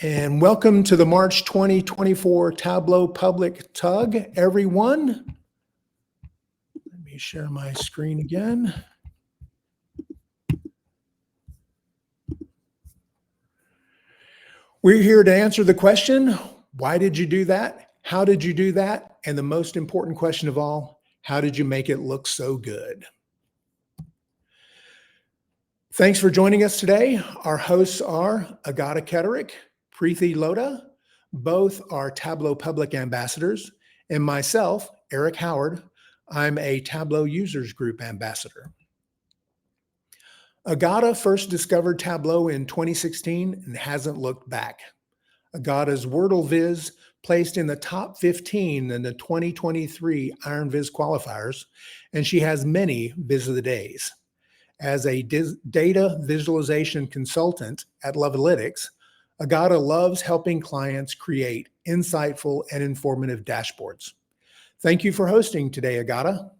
And welcome to the March 2024 Tableau Public TUG, everyone. Let me share my screen again. We're here to answer the question, why did you do that? How did you do that? And the most important question of all, how did you make it look so good? Thanks for joining us today. Our hosts are Agata Keterik, Preethi Lodha, both are Tableau Public ambassadors, and myself, Eric Howard. I'm a Tableau Users Group ambassador. Agata first discovered Tableau in 2016 and hasn't looked back. Agata's Wordle Viz placed in the top 15 in the 2023 Iron Viz qualifiers, and she has many Viz of the Days. As a data visualization consultant at Lovalytics, Agata loves helping clients create insightful and informative dashboards. Thank you for hosting today, Agata.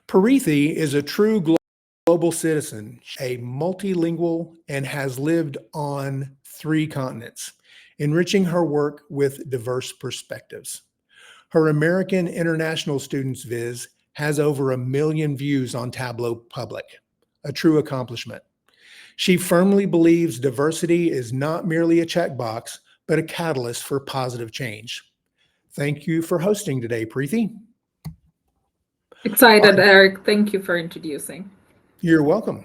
Preethi is a true global citizen, a multilingual, and has lived on 3 continents, enriching her work with diverse perspectives. Her American International Students Viz has over 1 million views on Tableau Public, a true accomplishment. She firmly believes diversity is not merely a checkbox, but a catalyst for positive change. Thank you for hosting today, Preethi. Excited, Eric. Thank you for introducing. You're welcome.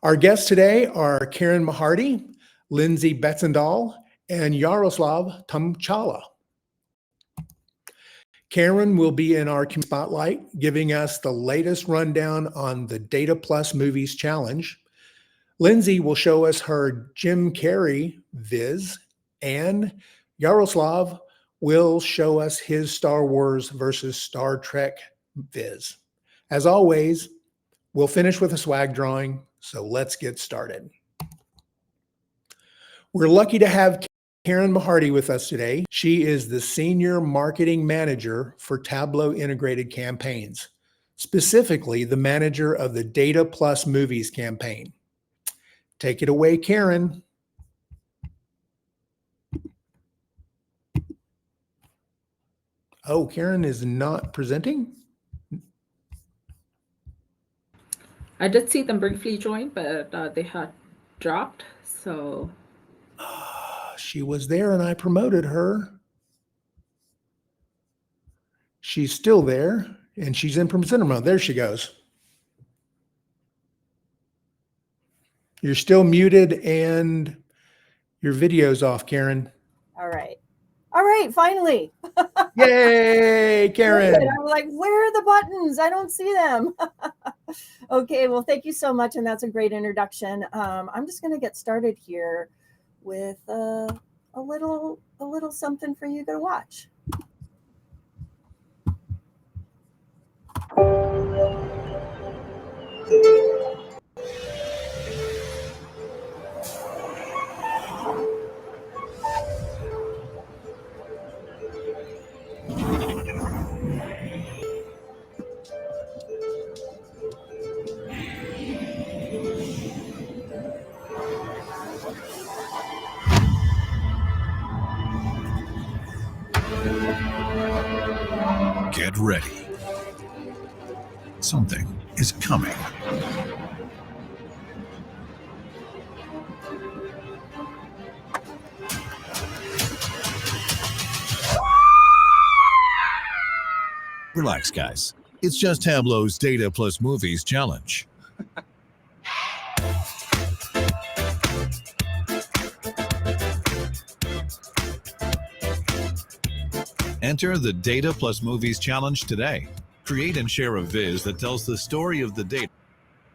Our guests today are Karen Mahardy, Lindsay Betzendahl, and Jaroslav Tomcala. Karen will be in our spotlight, giving us the latest rundown on the Data+Movies challenge. Lindsay will show us her Jim Carrey Viz, and Jaroslav will show us his Star Wars versus Star Trek Viz. As always, we'll finish with a swag drawing, so let's get started. We're lucky to have Karen Mahardy with us today. She is the Senior Marketing Manager for Tableau Integrated Campaigns, specifically the manager of the Data+Movies campaign. Take it away, Karen. Oh, Karen is not presenting? I did see them briefly join, but they had dropped, so. She was there and I promoted her. She's still there and she's in presenter mode. There she goes. You're still muted and your video's off, Karen. All right. All right, finally. Yay, Karen. I'm like, where are the buttons? I don't see them. Okay, well, thank you so much. And that's a great introduction. I'm just going to get started here with a little something for you to watch. Get ready. Something is coming. Relax, guys. It's just Tableau's Data+Movies challenge. Enter the Data+Movies challenge today. Create and share a viz that tells the story of the data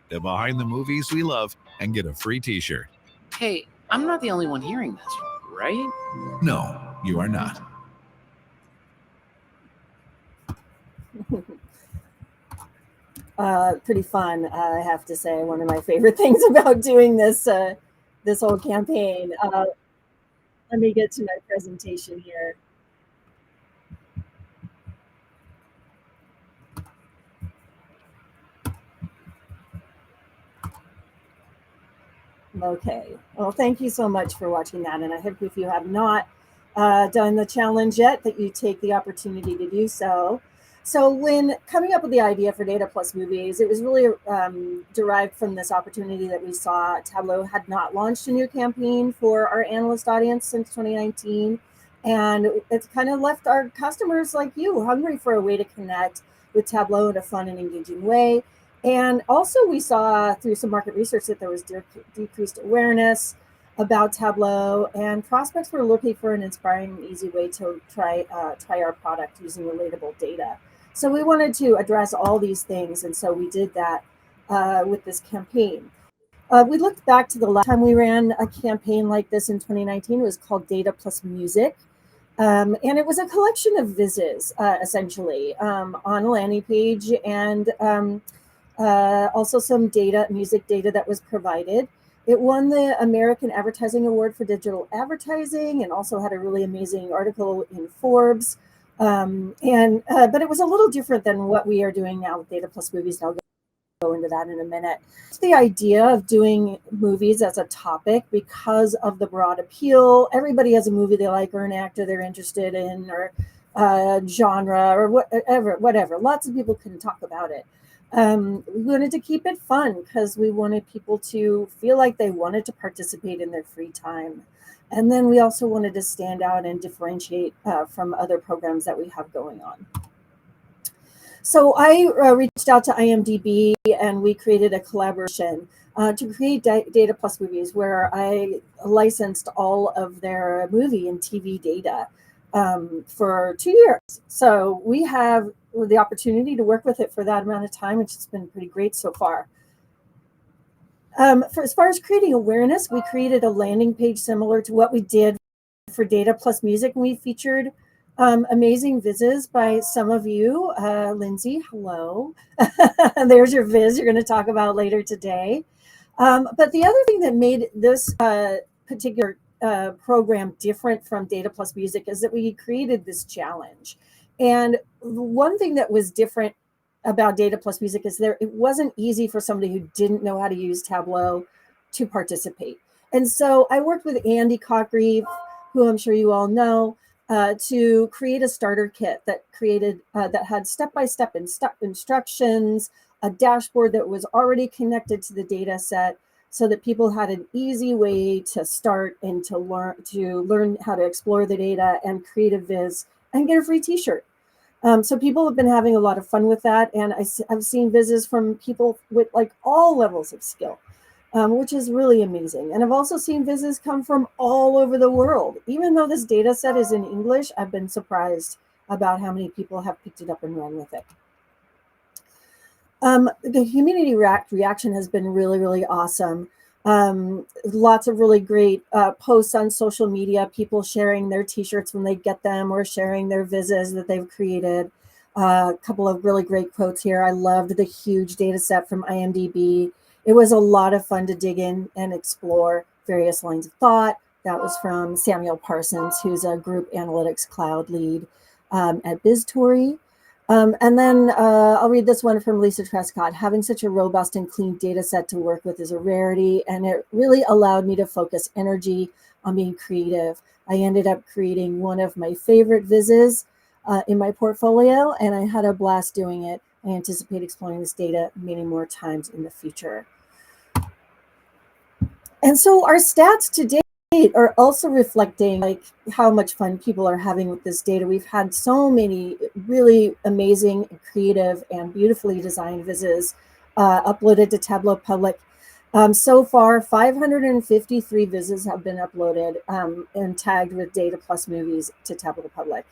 behind the movies we love and get a free t-shirt. Hey, I'm not the only one hearing this, right? No, you are not. Pretty fun, I have to say. One of my favorite things about doing this this whole campaign. Let me get to my presentation here. Okay. Well, thank you so much for watching that. And I hope if you have not done the challenge yet, that you take the opportunity to do so. So when coming up with the idea for Data+Movies, it was really derived from this opportunity that we saw. Tableau had not launched a new campaign for our analyst audience since 2019. And it's kind of left our customers like you hungry for a way to connect with Tableau in a fun and engaging way. And also we saw through some market research that there was decreased awareness about Tableau, and prospects were looking for an inspiring and easy way to try our product using relatable data. So we wanted to address all these things, and so we did that with this campaign. We looked back to the last time we ran a campaign like this in 2019. It was called Data+Music. And it was a collection of vizzes, essentially, on a landing page, and also some music data that was provided. It won the American Advertising Award for Digital Advertising, and also had a really amazing article in Forbes. But it was a little different than what we are doing now with Data+Movies. And I'll go into that in a minute. It's the idea of doing movies as a topic because of the broad appeal. Everybody has a movie they like, or an actor they're interested in, or genre, or whatever. Lots of people can talk about it. We wanted to keep it fun because we wanted people to feel like they wanted to participate in their free time. And then we also wanted to stand out and differentiate from other programs that we have going on. So I reached out to IMDb, and we created a collaboration to create Data+Movies, where I licensed all of their movie and TV data for 2 years. So we have the opportunity to work with it for that amount of time, which has been pretty great so far. As far as creating awareness, we created a landing page similar to what we did for Data+Music, and we featured amazing vizzes by some of you. Lindsay, hello. There's your viz you're going to talk about later today. But the other thing that made this particular program different from Data+Music is that we created this challenge. And one thing that was different about Data+Music is it wasn't easy for somebody who didn't know how to use Tableau to participate. And so I worked with Andy Cockreeve, who I'm sure you all know, to create a starter kit that had step-by-step instructions, a dashboard that was already connected to the data set, so that people had an easy way to start and to learn how to explore the data and create a viz and get a free t-shirt. So people have been having a lot of fun with that, and I've seen vizzes from people with like all levels of skill, which is really amazing. And I've also seen vizzes come from all over the world. Even though this data set is in English, I've been surprised about how many people have picked it up and run with it. The community reaction has been really, really awesome. Lots of really great posts on social media, people sharing their t-shirts when they get them, or sharing their vizzes that they've created. A couple of really great quotes here. I loved the huge data set from IMDb. It was a lot of fun to dig in and explore various lines of thought. That was from Samuel Parsons, who's a group analytics cloud lead at BizTory. And then I'll read this one from Lisa Trescott. Having such a robust and clean data set to work with is a rarity, and it really allowed me to focus energy on being creative. I ended up creating one of my favorite vizzes in my portfolio, and I had a blast doing it. I anticipate exploring this data many more times in the future. And so our stats today are also reflecting like how much fun people are having with this data. We've had so many really amazing, creative, and beautifully designed vizzes uploaded to Tableau Public. So far, 553 vizzes have been uploaded and tagged with Data+Movies to Tableau Public.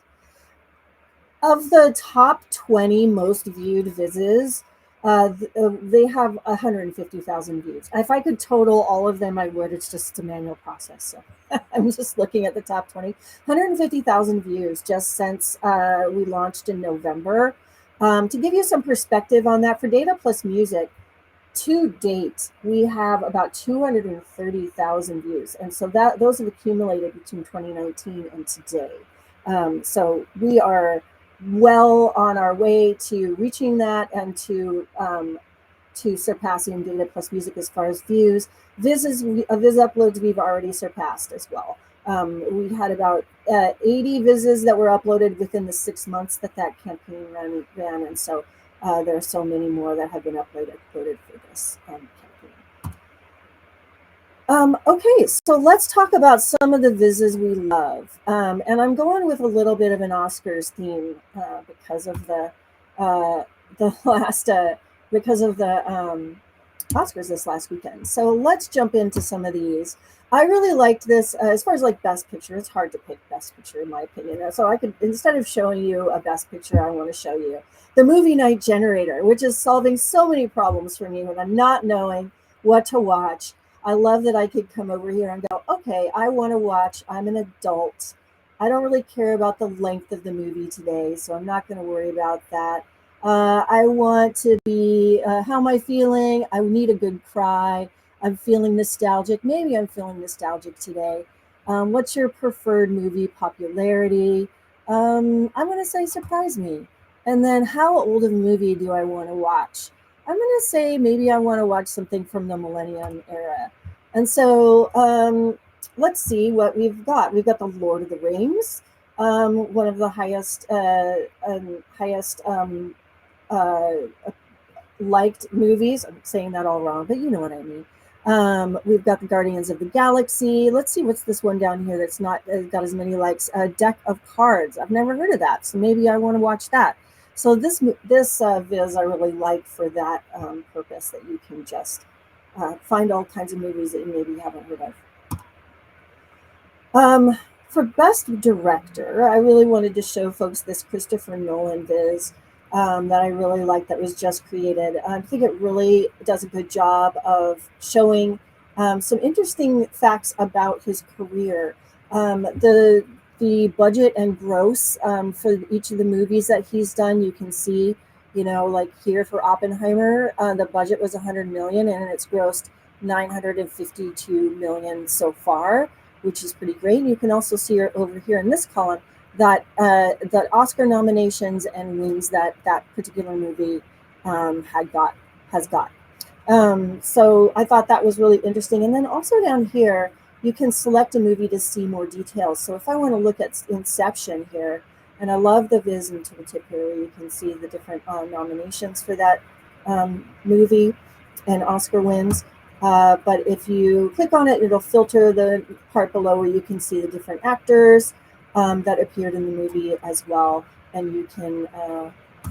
Of the top 20 most viewed vizzes, they have 150,000 views. If I could total all of them, I would. It's just a manual process. So I'm just looking at the top 20. 150,000 views just since we launched in November. To give you some perspective on that, for Data+Music, to date, we have about 230,000 views. And so those have accumulated between 2019 and today. So we are well on our way to reaching that and to to surpassing Data+Music as far as views. Viz uploads we've already surpassed as well. We had about 80 vizzes that were uploaded within the 6 months that campaign ran, and so there are so many more that have been uploaded for this campaign. Okay, so let's talk about some of the vizzes we love. And I'm going with a little bit of an Oscars theme because of the Oscars this last weekend. So let's jump into some of these. I really liked this as far as like Best Picture. It's hard to pick Best Picture in my opinion. So I could, instead of showing you a Best Picture, I want to show you the Movie Night Generator, which is solving so many problems for me when I'm not knowing what to watch. I love that I could come over here and go, okay, I want to watch, I'm an adult. I don't really care about the length of the movie today, so I'm not going to worry about that. I want to be, how am I feeling? I need a good cry. I'm feeling nostalgic. Maybe I'm feeling nostalgic today. What's your preferred movie popularity? I'm going to say surprise me. And then how old of a movie do I want to watch? I'm going to say maybe I want to watch something from the Millennium era. And so let's see what we've got. We've got The Lord of the Rings, one of the highest liked movies. I'm saying that all wrong, but you know what I mean. We've got The Guardians of the Galaxy. Let's see what's this one down here that's not got as many likes. Deck of Cards. I've never heard of that, so maybe I want to watch that. So this viz I really like for that purpose, that you can just find all kinds of movies that you maybe haven't heard of. For Best Director, I really wanted to show folks this Christopher Nolan viz that I really like, that was just created. I think it really does a good job of showing some interesting facts about his career. The budget and gross for each of the movies that he's done, you can see, you know, like here for Oppenheimer, the budget was 100 million and it's grossed 952 million so far, which is pretty great. You can also see over here in this column that that Oscar nominations and wins that particular movie has got. So I thought that was really interesting. And then also down here, you can select a movie to see more details. So if I want to look at Inception here, and I love the viz and tooltip here, where you can see the different nominations for that movie and Oscar wins. But if you click on it, it'll filter the part below where you can see the different actors that appeared in the movie as well. And you can,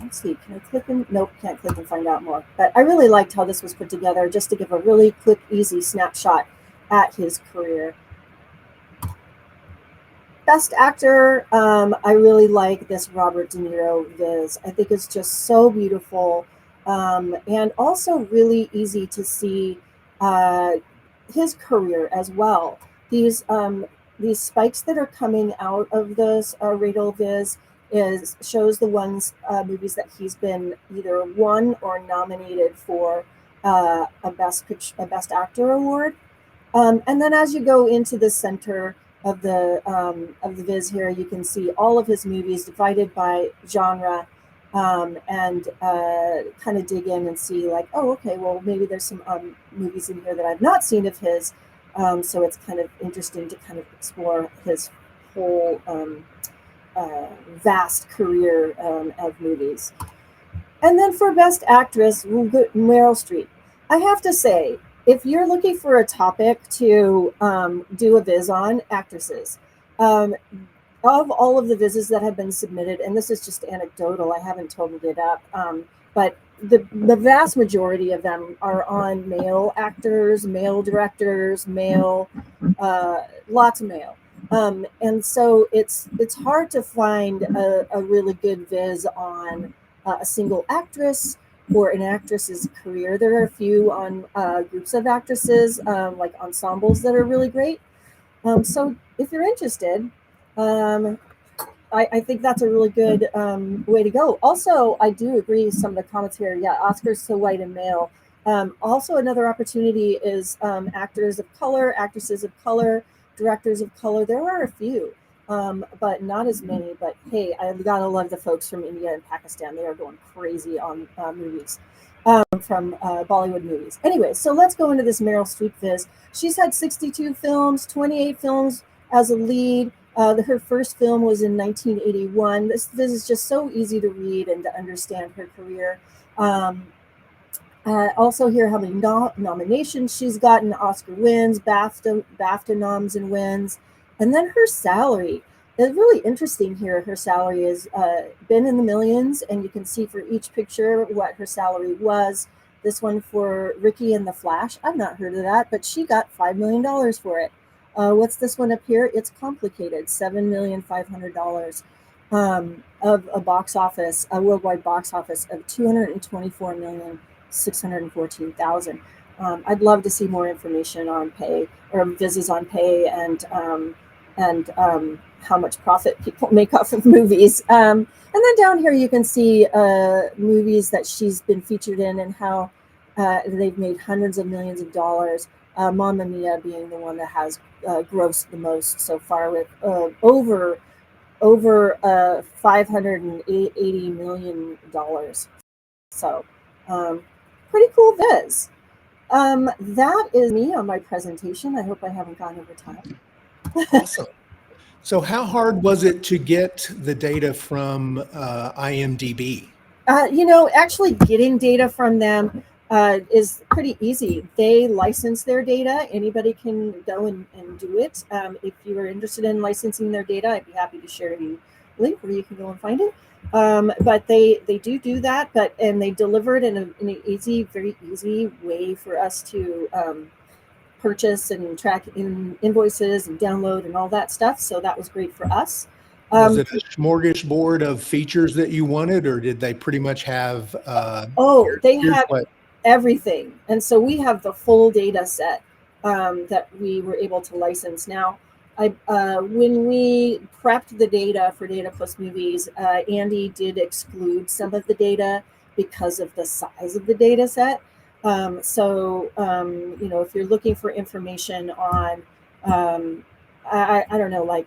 let's see, can I click in? Nope, can't click and find out more. But I really liked how this was put together, just to give a really quick, easy snapshot at his career. Best Actor, I really like this Robert De Niro viz. I think it's just so beautiful, and also really easy to see his career as well. These spikes that are coming out of this Radel viz shows the movies that he's been either won or nominated for a Best Actor award. And then as you go into the center of the viz here, you can see all of his movies divided by genre, and kind of dig in and see like, oh, okay, well, maybe there's some movies in here that I've not seen of his. So it's kind of interesting to kind of explore his whole vast career of movies. And then for Best Actress, we'll go Meryl Streep. I have to say, if you're looking for a topic to do a viz on, actresses, of all of the vizzes that have been submitted, and this is just anecdotal, I haven't totaled it up, but the vast majority of them are on male actors, male directors, male, lots of male. And so it's hard to find a really good viz on a single actress or an actress's career. There are a few on groups of actresses, like ensembles, that are really great. So if you're interested, I think that's a really good way to go. Also, I do agree with some of the comments here. Yeah, Oscars so white and male. Also, another opportunity is actors of color, actresses of color, directors of color. There are a few, but not as many. But hey, I gotta love the folks from India and Pakistan. They are going crazy on movies. from Bollywood movies. Anyway, so let's go into this Meryl Streep viz. She's had 62 films, 28 films as a lead. Her first film was in 1981. This is just so easy to read and to understand her career. Also here how many nominations she's gotten, Oscar wins, BAFTA noms and wins. And then her salary. It's really interesting here. Her salary has been in the millions, and you can see for each picture what her salary was. This one for Ricky and the Flash. I've not heard of that, but she got $5 million for it. What's this one up here? It's Complicated, $7,500,000 of a box office, a worldwide box office of 224,614,000. I'd love to see more information on pay or vizzes on pay and how much profit people make off of movies. And then down here you can see movies that she's been featured in and how they've made hundreds of millions of dollars. Mamma Mia being the one that has grossed the most so far with over $580 million. So pretty cool viz. That is me on my presentation. I hope I haven't gone over time. Awesome. So how hard was it to get the data from IMDb? Actually getting data from them is pretty easy. They license their data. Anybody can go and do it. If you are interested in licensing their data, I'd be happy to share the link where you can go and find it. But they do that, and they deliver it in an very easy way for us to purchase and track in invoices and download and all that stuff. So that was great for us. Was it a smorgasbord of features that you wanted, or did they pretty much have? They had everything, and so we have the full data set that we were able to license. Now, when we prepped the data for Data+Movies, Andy did exclude some of the data because of the size of the data set. If you're looking for information on, I don't know, like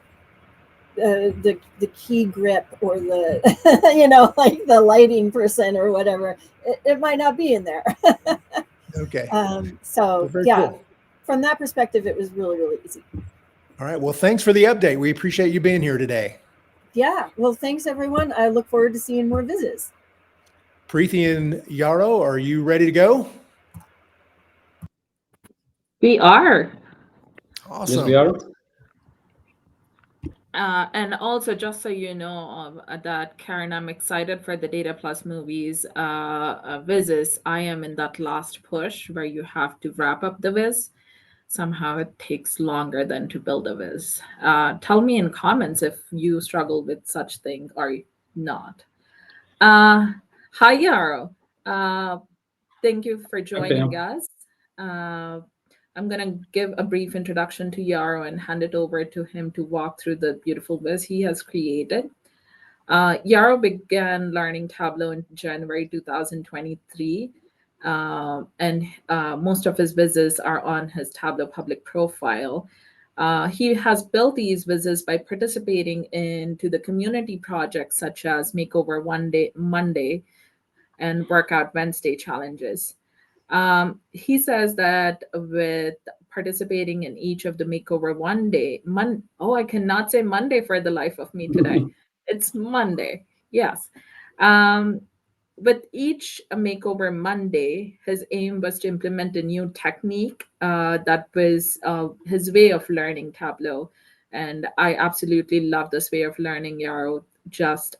the key grip or the, like the lighting percent or whatever, it might not be in there. Okay. Cool. From that perspective, it was really, really easy. All right. Well, thanks for the update. We appreciate you being here today. Yeah. Well, thanks, everyone. I look forward to seeing more vizzes. Preethi and Yaro, are you ready to go? We are. Awesome. Yes, we are. And also, just so you know, that Karen, I'm excited for the Data+Movies vizzes. I am in that last push where you have to wrap up the viz. Somehow it takes longer than to build a viz. Tell me in comments if you struggle with such thing or not. Hi, Yaro. Thank you for joining us. I'm going to give a brief introduction to Yaro and hand it over to him to walk through the beautiful viz he has created. Yaro began learning Tableau in January 2023, and most of his vizzes are on his Tableau Public profile. He has built these vizzes by participating into the community projects such as Makeover Monday and Workout Wednesday challenges. He says that with participating in each of the Makeover I cannot say Monday for the life of me today. It's Monday, yes. With each Makeover Monday, his aim was to implement a new technique that was his way of learning Tableau. And I absolutely love this way of learning, Yaro. Just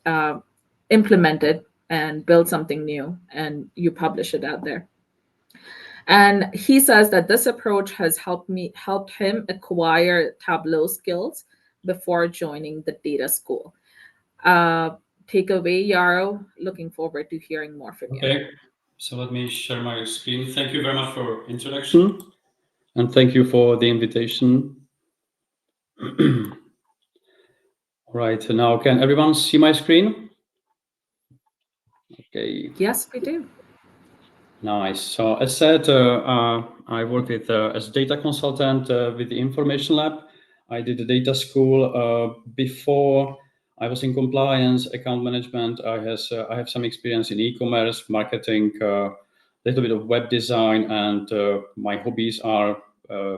implement it and build something new, and you publish it out there. And he says that this approach has helped him acquire Tableau skills before joining the data school. Take away, Yaro. Looking forward to hearing more from you. Okay, so let me share my screen. Thank you very much for introduction, and thank you for the invitation. All right, so now can everyone see my screen? Okay. Yes, we do. Nice. So as said, I work with as a data consultant with the Information Lab. I did the data school before. I was in compliance, account management. I have some experience in e-commerce, marketing, little bit of web design, and my hobbies are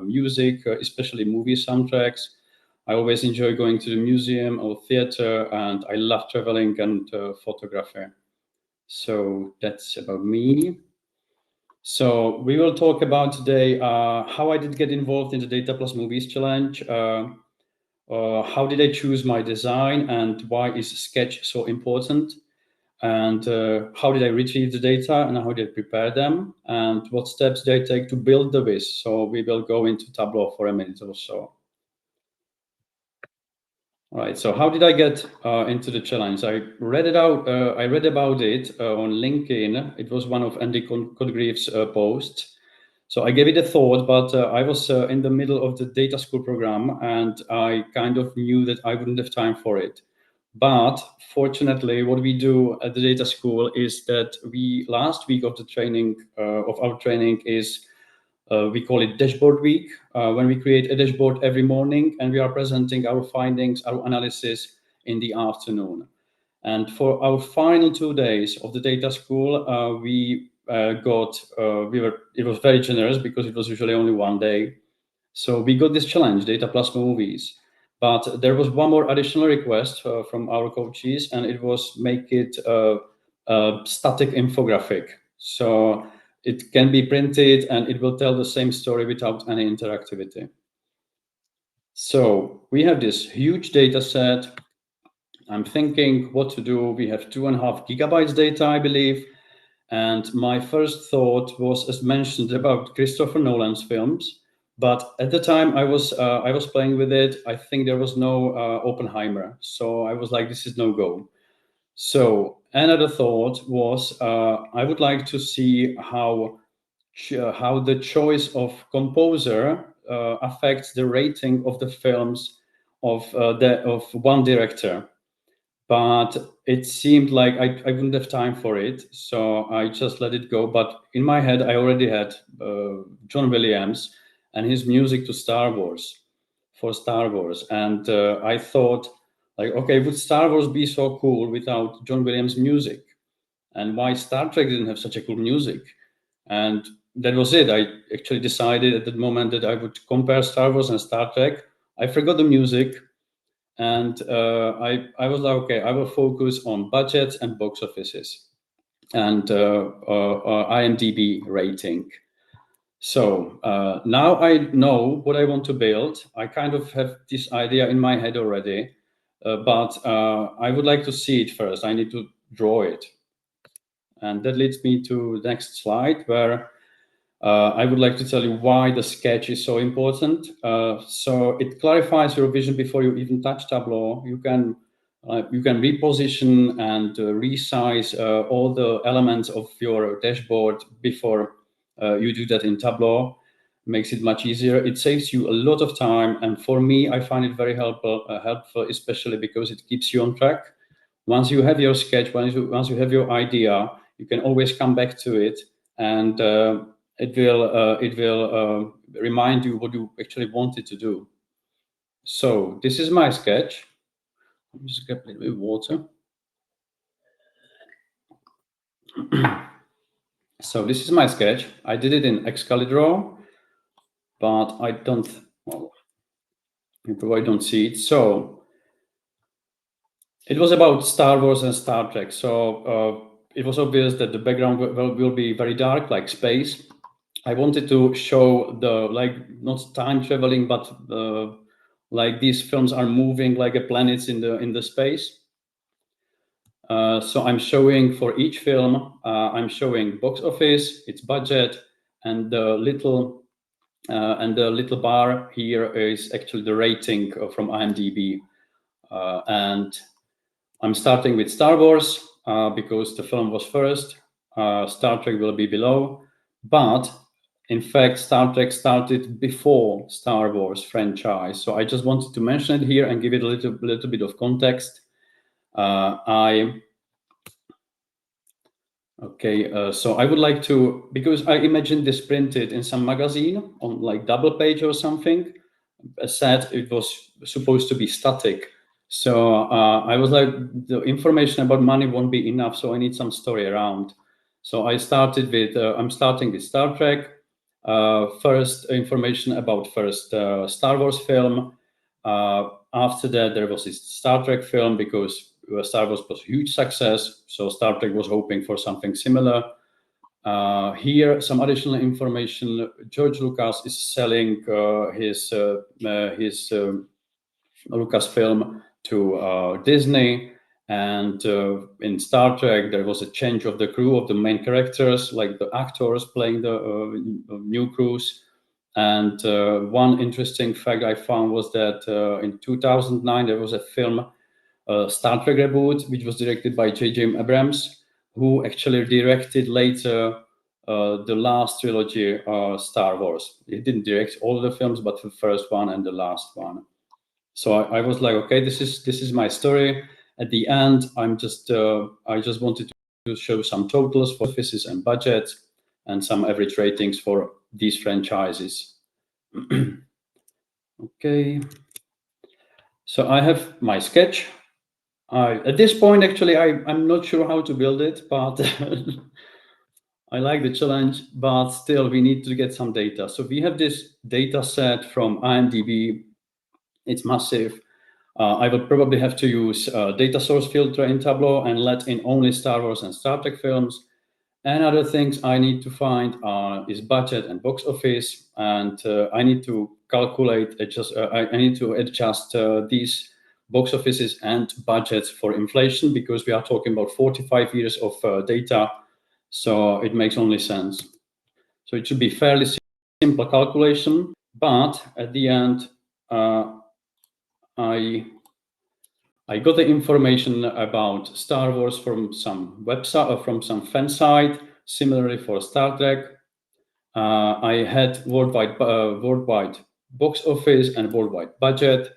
music, especially movie soundtracks. I always enjoy going to the museum or theater, and I love traveling and photography. So that's about me. So we will talk about today how I did get involved in the Data+Movies challenge, how did I choose my design, and why is Sketch so important, and how did I retrieve the data, and how did I prepare them, and what steps did I take to build the viz. So we will go into Tableau for a minute or so. All right, so how did I get into the challenge? I read about it on LinkedIn. It was one of Andy Codgreave's posts. So I gave it a thought, but I was in the middle of the data school program, and I kind of knew that I wouldn't have time for it. But fortunately, what we do at the data school is that last week of the training, of our training is we call it dashboard week, when we create a dashboard every morning, and we are presenting our findings, our analysis in the afternoon. And for our final 2 days of the data school, it was very generous because it was usually only 1 day. So we got this challenge, Data+Movies. But there was one more additional request from our coaches, and it was make it a static infographic. So it can be printed and it will tell the same story without any interactivity. So we have this huge data set. I'm thinking what to do. We have 2.5 gigabytes data, I believe. And my first thought was, as mentioned, about Christopher Nolan's films. But at the time I was playing with it, I think there was no Oppenheimer. So I was like, this is no go. So another thought was, I would like to see how the choice of composer affects the rating of the films of one director. But it seemed like I wouldn't have time for it, so I just let it go. But in my head, I already had John Williams and his music to Star Wars, and I thought, like, okay, would Star Wars be so cool without John Williams' music? And why Star Trek didn't have such a cool music? And that was it. I actually decided at that moment that I would compare Star Wars and Star Trek. I forgot the music. And I was like, okay, I will focus on budgets and box offices and IMDb rating. So now I know what I want to build. I kind of have this idea in my head already, but I would like to see it first. I need to draw it. And that leads me to the next slide, where I would like to tell you why the sketch is so important. So it clarifies your vision before you even touch Tableau. You can reposition and resize all the elements of your dashboard before you do that in Tableau. Makes it much easier. It saves you a lot of time, and for me, I find it very helpful, especially because it keeps you on track. Once you have your sketch, once you have your idea, you can always come back to it, and it will remind you what you actually wanted to do. So this is my sketch. I'll just get a little bit of water. So this is my sketch. I did it in Excalibur, but I don't. Well, you probably don't see it. So it was about Star Wars and Star Trek. So it was obvious that the background will be very dark, like space. I wanted to show not time traveling, but like these films are moving like a planets in the space. So I'm showing for each film, I'm showing box office, its budget, and the little bar here is actually the rating from IMDb. And I'm starting with Star Wars because the film was first. Star Trek will be below, but in fact, Star Trek started before Star Wars franchise. So I just wanted to mention it here and give it a little bit of context. So I would like to, because I imagined this printed in some magazine on like double page or something. As said, it was supposed to be static. So I was like, the information about money won't be enough, so I need some story around. So I started with, I'm starting with Star Trek. First information about first Star Wars film. After that, there was this Star Trek film because Star Wars was a huge success. So Star Trek was hoping for something similar. Here, some additional information. George Lucas is selling his Lucasfilm to Disney. And in Star Trek, there was a change of the crew of the main characters, like the actors playing the new crews. And one interesting fact I found was that in 2009, there was a film, Star Trek Reboot, which was directed by J.J. Abrams, who actually directed later the last trilogy, Star Wars. He didn't direct all the films, but the first one and the last one. So I was like, okay, this is my story. At the end, I just wanted to show some totals for offices and budgets and some average ratings for these franchises. Okay. So I have my sketch. At this point, actually, I'm not sure how to build it, but I like the challenge, but still we need to get some data. So we have this data set from IMDb. It's massive. I would probably have to use data source filter in Tableau and let in only Star Wars and Star Trek films. And other things I need to find is budget and box office. And I need to calculate, I need to adjust these box offices and budgets for inflation, because we are talking about 45 years of data. So it makes only sense. So it should be fairly simple calculation, but at the end, I got the information about Star Wars from some website or from some fan site. Similarly for Star Trek, I had worldwide box office and worldwide budget.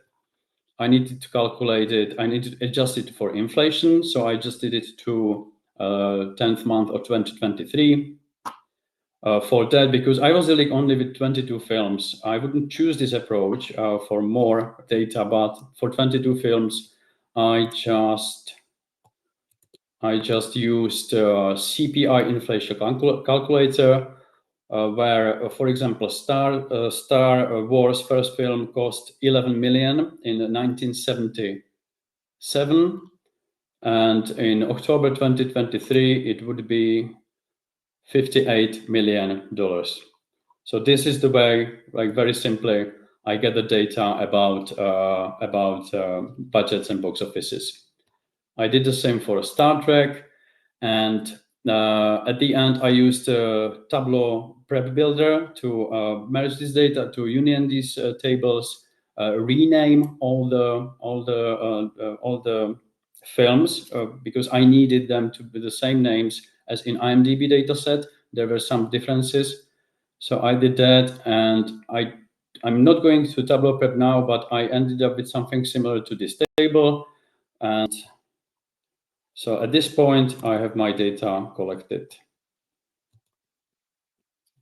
I needed to calculate it. I needed to adjust it for inflation, so I just did it to 10th month of 2023. For that, because I was dealing only with 22 films, I wouldn't choose this approach for more data, but for 22 films, I just used CPI inflation calculator, where, for example, Star Wars first film cost 11 million in 1977, and in October 2023 it would be $58 million. So this is the way, like very simply, I get the data about budgets and box offices. I did the same for Star Trek, and at the end I used Tableau Prep Builder to merge this data, to union these tables, rename all the films because I needed them to be the same names as in IMDb dataset. There were some differences, so I did that, and I'm not going to Tableau Prep now, but I ended up with something similar to this table. And so at this point, I have my data collected.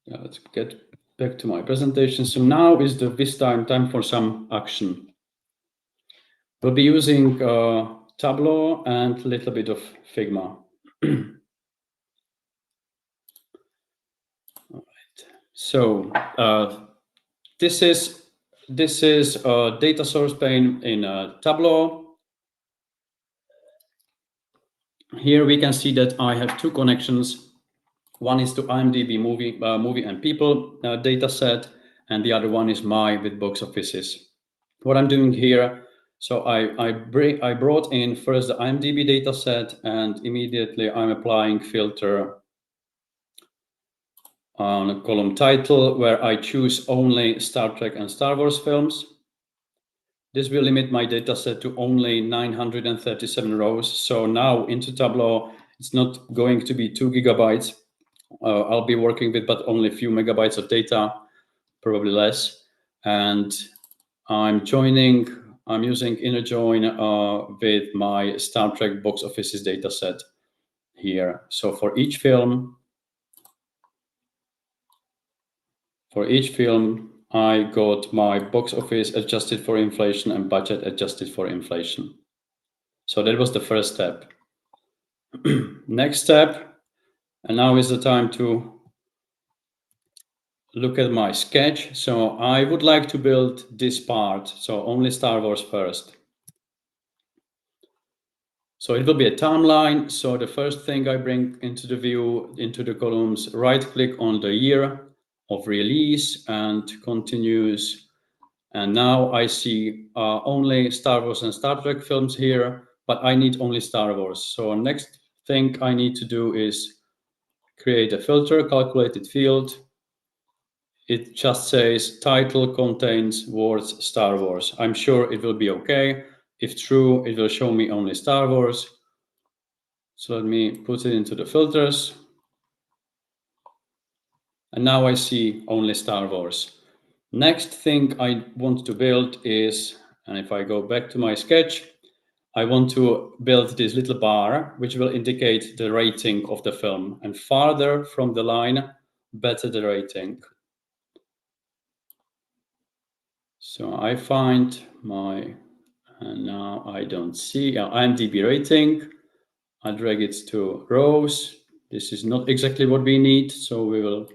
Let's get back to my presentation. So now is this time for some action. We'll be using Tableau and a little bit of Figma. All right. So this is a data source pane in Tableau. Here we can see that I have two connections. One is to IMDb movie and people data set, and the other one is my with box offices. What I'm doing here, so I brought in first the IMDb data set, and immediately I'm applying filter on a column title where I choose only Star Trek and Star Wars films. This will limit my data set to only 937 rows. So now into Tableau, it's not going to be 2 gigabytes. I'll be working with but only a few megabytes of data, probably less. And I'm using inner join with my Star Trek box offices data set here. So for each film, I got my box office adjusted for inflation and budget adjusted for inflation. So that was the first step. Next step, And now is the time to look at my sketch. So I would like to build this part, so only Star Wars first. So it will be a timeline. So the first thing I bring into the view, into the columns, right click on the year of release and continues. And now I see only Star Wars and Star Trek films here, but I need only Star Wars. So next thing I need to do is create a filter, calculated field. It just says title contains words Star Wars. I'm sure it will be okay. If true, it will show me only Star Wars. So let me put it into the filters. And now I see only Star Wars. Next thing I want to build is, and if I go back to my sketch, I want to build this little bar, which will indicate the rating of the film. And farther from the line, better the rating. So I find my, and now I don't see IMDb rating. I drag it to rows. This is not exactly what we need, so we will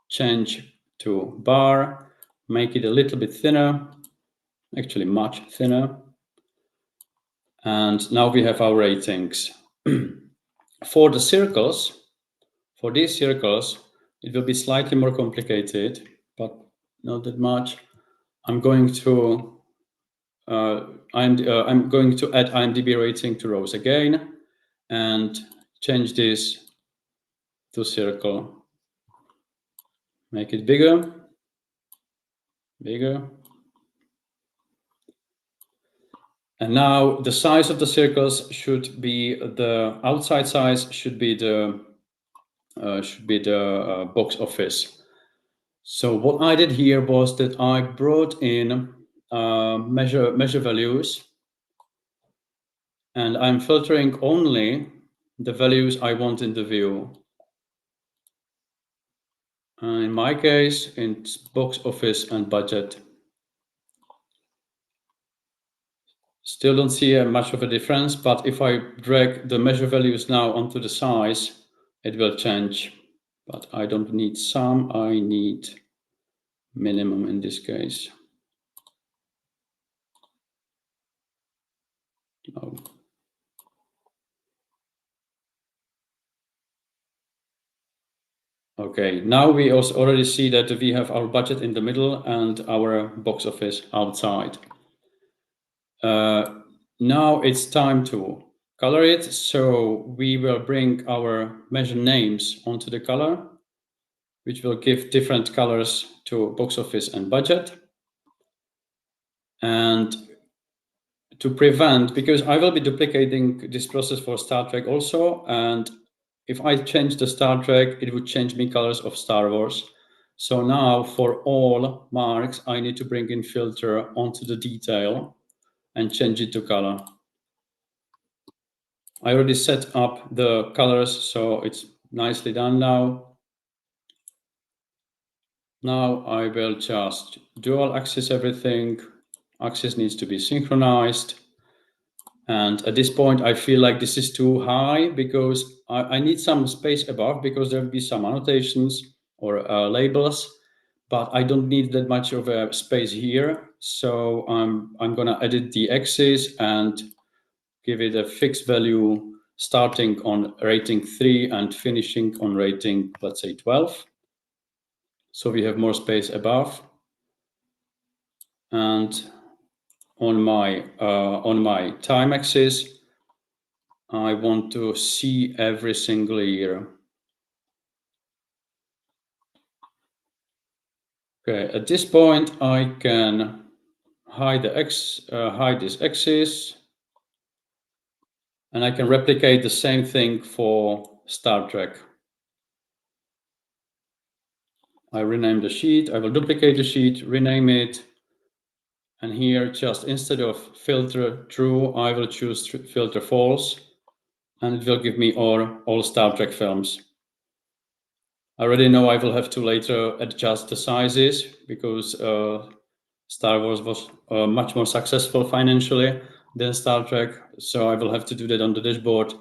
change to bar, make it a little bit thinner, actually much thinner. And now we have our ratings. For the circles, for these circles, it will be slightly more complicated, but not that much. I'm going to I'm going to add IMDb rating to rows again and change this to circle. Make it bigger, bigger. And now the size of the circles should be the outside size should be the box office. So what I did here was that I brought in measure values, and I'm filtering only the values I want in the view. In my case, it's box office and budget. Still don't see much of a difference, but if I drag the measure values now onto the size, it will change. But I don't need sum, I need minimum in this case. Oh. Okay, now we also already see that we have our budget in the middle and our box office outside. Now it's time to color it. So we will bring our measure names onto the color, which will give different colors to box office and budget. And to prevent, because I will be duplicating this process for Star Trek also, and if I change the Star Trek, it would change me colors of Star Wars. So now for all marks, I need to bring in filter onto the detail and change it to color. I already set up the colors, so it's nicely done now. Now I will just dual axis everything. Axis needs to be synchronized. And at this point, I feel like this is too high because I need some space above because there will be some annotations or labels, but I don't need that much of a space here. So I'm gonna edit the axis and give it a fixed value starting on rating 3 and finishing on rating, let's say 12. So we have more space above. And on my time axis, I want to see every single year. Okay, at this point, I can hide this axis, and I can replicate the same thing for Star Trek. I rename the sheet. I will duplicate the sheet, rename it. And here, just instead of filter true, I will choose filter false, and it will give me all Star Trek films. I already know I will have to later adjust the sizes because Star Wars was much more successful financially than Star Trek. So I will have to do that on the dashboard.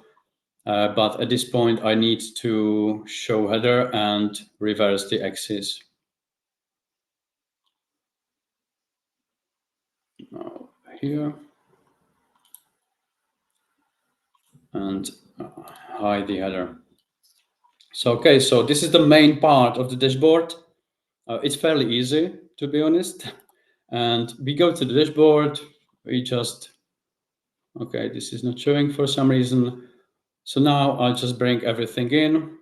But at this point, I need to show header and reverse the axis. Now here. And hide the header. So, okay, so this is the main part of the dashboard. It's fairly easy, to be honest. And we go to the dashboard, we just, okay, this is not showing for some reason. So now I'll just bring everything in.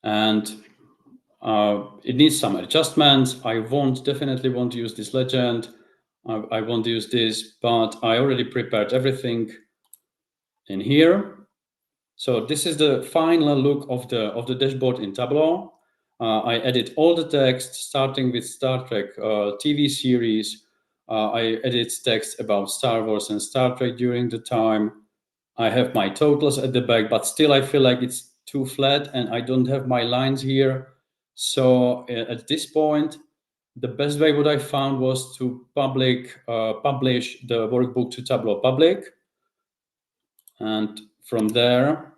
And it needs some adjustments. I definitely won't use this legend. I won't use this, but I already prepared everything in here. So this is the final look of the dashboard in Tableau. I edit all the text, starting with Star Trek TV series. I edit text about Star Wars and Star Trek during the time. I have my totals at the back, but still I feel like it's too flat and I don't have my lines here. So at this point, the best way what I found was to publish the workbook to Tableau Public. And from there,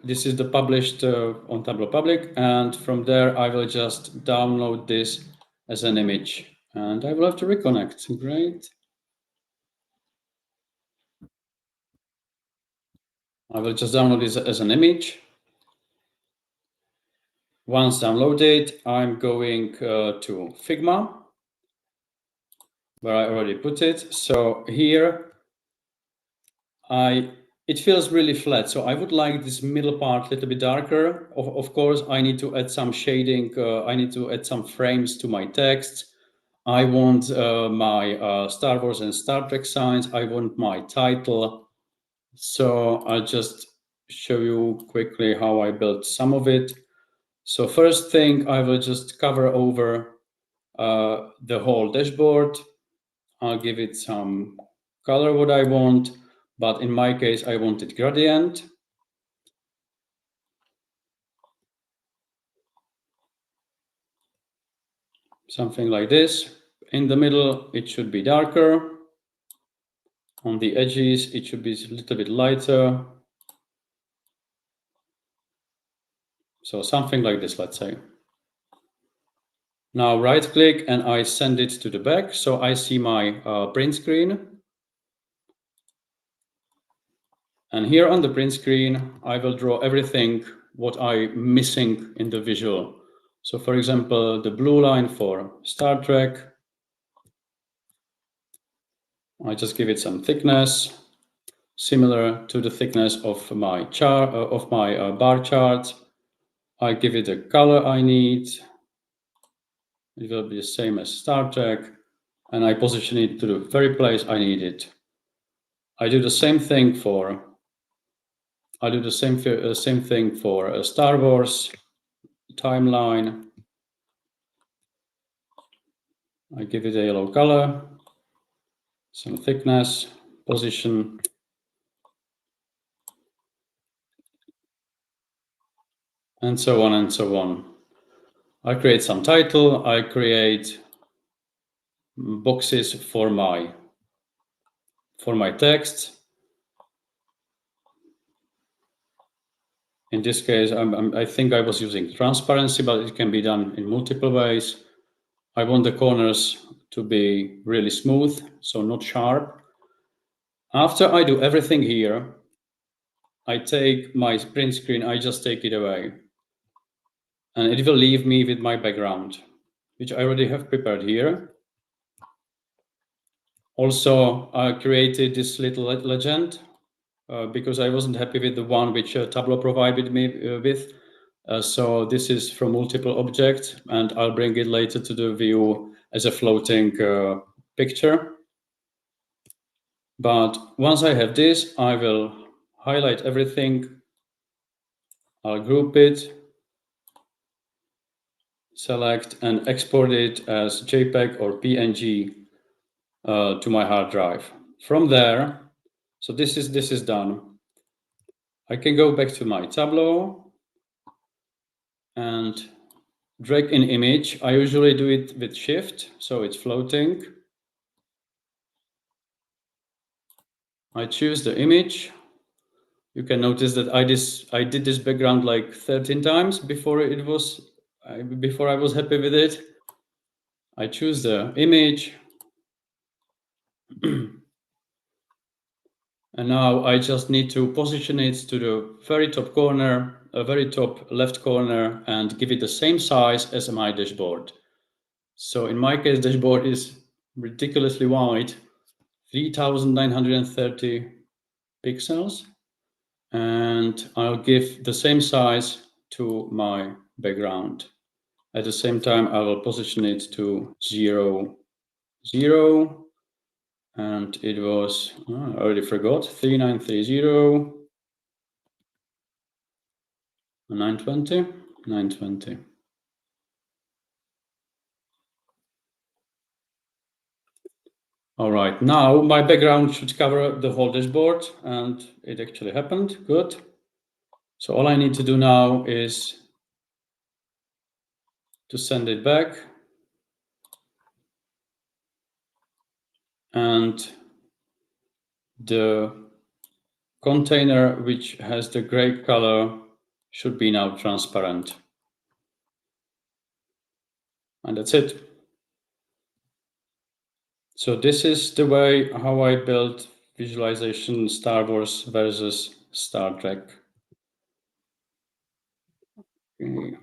this is the published on Tableau Public, and from there I will just download this as an image, and I will have to reconnect. Great. I will just download this as an image. Once downloaded, I'm going to Figma, where I already put it. So here, it feels really flat. So I would like this middle part a little bit darker. Of course, I need to add some shading. I need to add some frames to my text. I want my Star Wars and Star Trek signs. I want my title. So I'll just show you quickly how I built some of it. So first thing, I will just cover over the whole dashboard. I'll give it some color what I want, but in my case, I wanted gradient. Something like this. In the middle, it should be darker. On the edges, it should be a little bit lighter. So something like this, let's say. Now right click and I send it to the back. So I see my print screen. And here on the print screen, I will draw everything what I'm missing in the visual. So for example, the blue line for Star Trek. I just give it some thickness, similar to the thickness of my chart, of my bar chart. I give it the color I need. It will be the same as Star Trek, and I position it to the very place I need it. I do the same thing for. I do the same thing for Star Wars timeline. I give it a yellow color, some thickness, position. And so on and so on. I create some title. I create boxes for my text. In this case, I think I was using transparency, but it can be done in multiple ways. I want the corners to be really smooth, so not sharp. After I do everything here, I take my print screen, I just take it away. And it will leave me with my background, which I already have prepared here. Also, I created this little legend because I wasn't happy with the one which Tableau provided me with. So this is from multiple objects, and I'll bring it later to the view as a floating picture. But once I have this, I will highlight everything. I'll group it, select and export it as JPEG or PNG to my hard drive. From there, so this is done. I can go back to my Tableau and drag in image. I usually do it with Shift, so it's floating. I choose the image. You can notice that I did this background like 13 times before I was happy with it. I choose the image. And now I just need to position it to the very top corner, very top left corner, and give it the same size as my dashboard. So in my case, dashboard is ridiculously wide, 3,930 pixels. And I'll give the same size to my background. At the same time, I will position it to 0, 0. And it was, I already forgot, 3930, 920, 920. All right, now my background should cover the whole dashboard, and it actually happened. Good. So all I need to do now is to send it back. And the container which has the gray color should be now transparent. And that's it. So this is the way how I built visualization Star Wars versus Star Trek. Okay.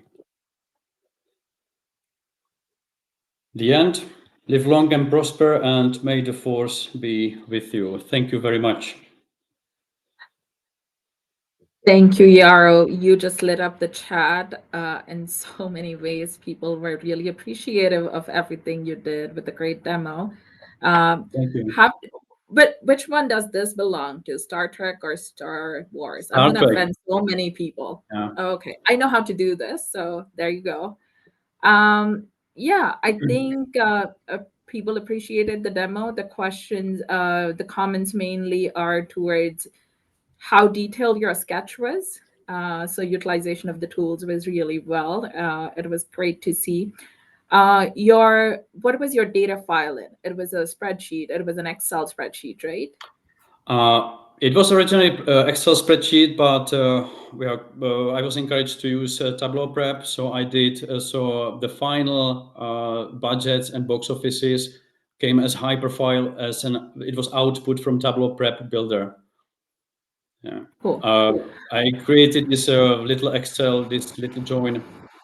The end. Live long and prosper, and may the force be with you. Thank you very much. Thank you, Yaro. You just lit up the chat in so many ways. People were really appreciative of everything you did with the great demo. Thank you. But which one does this belong to, Star Trek or Star Wars? I'm going to offend so many people. Yeah. Okay, I know how to do this, so there you go. Yeah, I think people appreciated the demo. The questions, the comments mainly are towards how detailed your sketch was. So utilization of the tools was really well. It was great to see. What was your data file in? It was a spreadsheet. It was an Excel spreadsheet, right? It was originally Excel spreadsheet, but I was encouraged to use Tableau Prep, so I did. So the final budgets and box offices came as hyperfile it was output from Tableau Prep Builder. Yeah. Cool. I created this little Excel, this little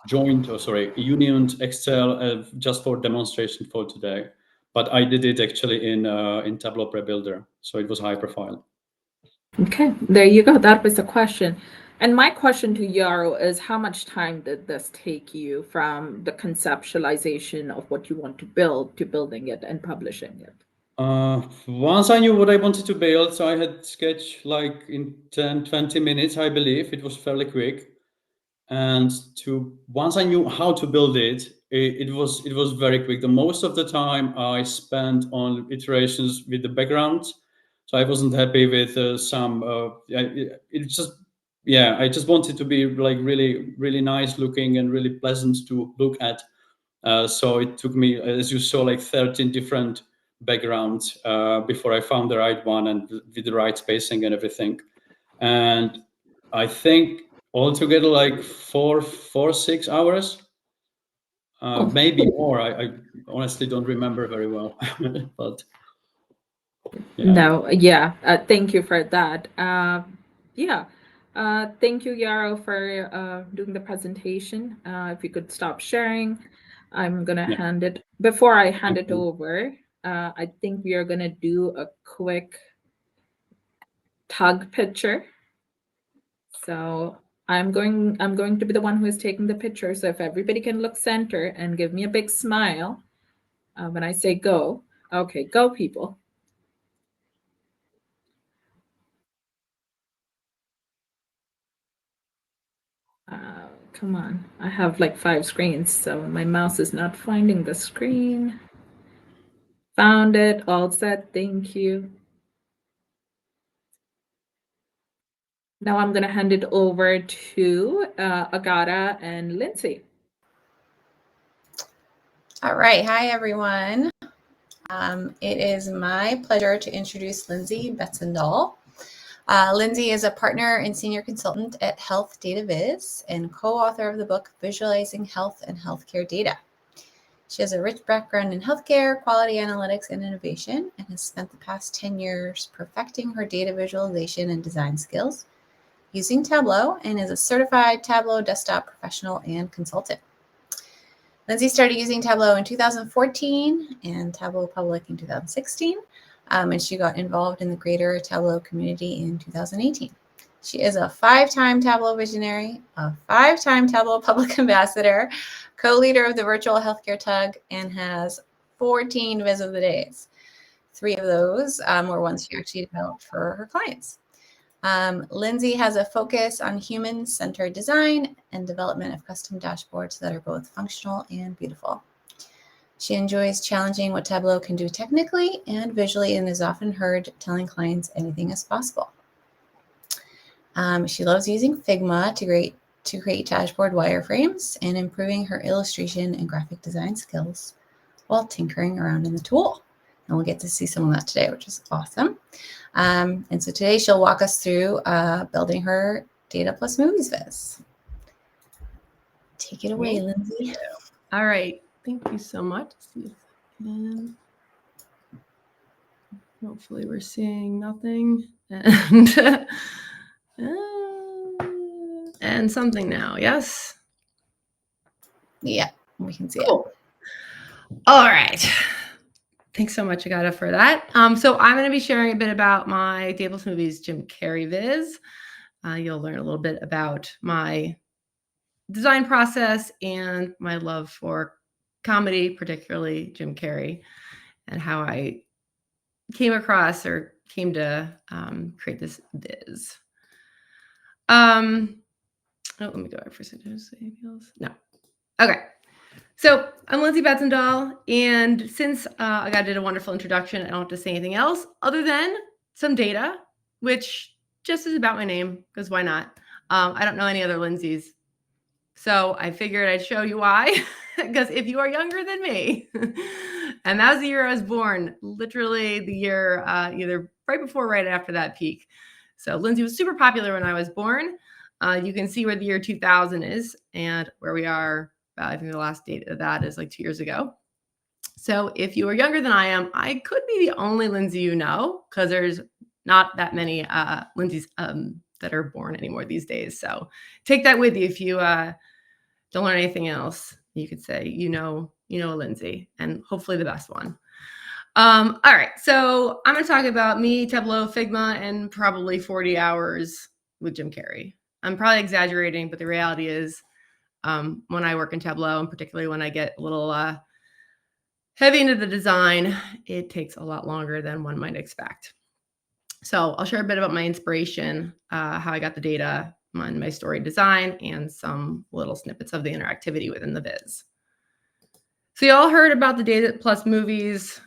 unioned Excel just for demonstration for today. But I did it actually in Tableau Prep Builder, so it was hyperfile. Okay, there you go. That was the question. And my question to Yaro is, how much time did this take you from the conceptualization of what you want to build to building it and publishing it? Once I knew what I wanted to build, so I had sketched like in 10, 20 minutes, I believe. It was fairly quick. And once I knew how to build it, it was very quick. The most of the time I spent on iterations with the background. So I wasn't happy with I just wanted to be like really, really nice looking and really pleasant to look at. So it took me, as you saw, like 13 different backgrounds before I found the right one and with the right spacing and everything. And I think altogether like 6 hours, maybe more. I honestly don't remember very well, but yeah. No, yeah. Thank you for that. Yeah. Thank you, Yaro, for doing the presentation. If you could stop sharing, I'm gonna hand it. Before I hand it over, I think we are gonna do a quick tug picture. So I'm going to be the one who is taking the picture. So if everybody can look center and give me a big smile when I say go. Okay, go, people. Come on, I have like 5 screens, so my mouse is not finding the screen. Found it, all set, thank you. Now I'm gonna hand it over to Agata and Lindsay. All right, hi everyone. It is my pleasure to introduce Lindsay Betzendahl. Lindsay is a partner and senior consultant at Health Data Viz and co-author of the book Visualizing Health and Healthcare Data. She has a rich background in healthcare, quality analytics, and innovation, and has spent the past 10 years perfecting her data visualization and design skills using Tableau, and is a certified Tableau desktop professional and consultant. Lindsay started using Tableau in 2014 and Tableau Public in 2016, and she got involved in the greater Tableau community in 2018. She is a 5-time Tableau visionary, a 5-time Tableau Public ambassador, co-leader of the virtual healthcare TUG, and has 14 Viz of the Days. 3 of those were ones she actually developed for her clients. Lindsay has a focus on human-centered design and development of custom dashboards that are both functional and beautiful. She enjoys challenging what Tableau can do technically and visually, and is often heard telling clients anything is possible. She loves using Figma to create dashboard wireframes and improving her illustration and graphic design skills while tinkering around in the tool. And we'll get to see some of that today, which is awesome. And so today she'll walk us through building her Data+Movies viz. Take it away, Lindsay. All right. Thank you so much. Let's see if I can. Hopefully we're seeing nothing. And something now. Yes? Yeah, we can see cool. All right. Thanks so much, Agata, for that. So I'm going to be sharing a bit about my Tableau+Movies Jim Carrey viz. You'll learn a little bit about my design process and my love for comedy, particularly Jim Carrey, and how I came across or came to create this viz. Oh, let me go back for a second. Anything else? No. Okay. So I'm Lindsay Betzendahl, and since I did a wonderful introduction, I don't have to say anything else other than some data, which just is about my name, because why not? I don't know any other Lindsays. So I figured I'd show you why, because if you are younger than me, and that was the year I was born, literally the year either right before or right after that peak. So Lindsay was super popular when I was born. You can see where the year 2000 is and where we are. I think the last date of that is like 2 years ago. So if you are younger than I am, I could be the only Lindsay you know, because there's not that many Lindsays that are born anymore these days. So take that with you. If you don't learn anything else, you could say, you know Lindsay, and hopefully the best one. All right. So I'm going to talk about me, Tableau, Figma, and probably 40 hours with Jim Carrey. I'm probably exaggerating, but the reality is, when I work in Tableau, and particularly when I get a little heavy into the design, it takes a lot longer than one might expect. So I'll share a bit about my inspiration, how I got the data, my story design, and some little snippets of the interactivity within the viz. So you all heard about the Data+Movies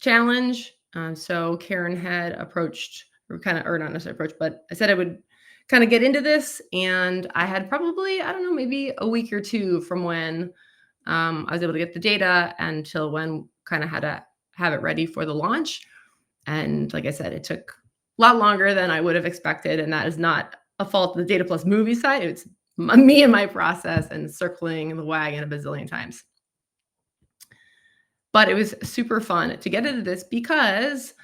challenge. So Karen had approached, or not necessarily approached, but I said I would kind of get into this, and I had probably, I don't know, maybe a week or two from when I was able to get the data until when kind of had to have it ready for the launch. And like I said, it took a lot longer than I would have expected, and that is not a fault of the Data+Movies side. It's me and my process and circling the wagon a bazillion times. But it was super fun to get into this because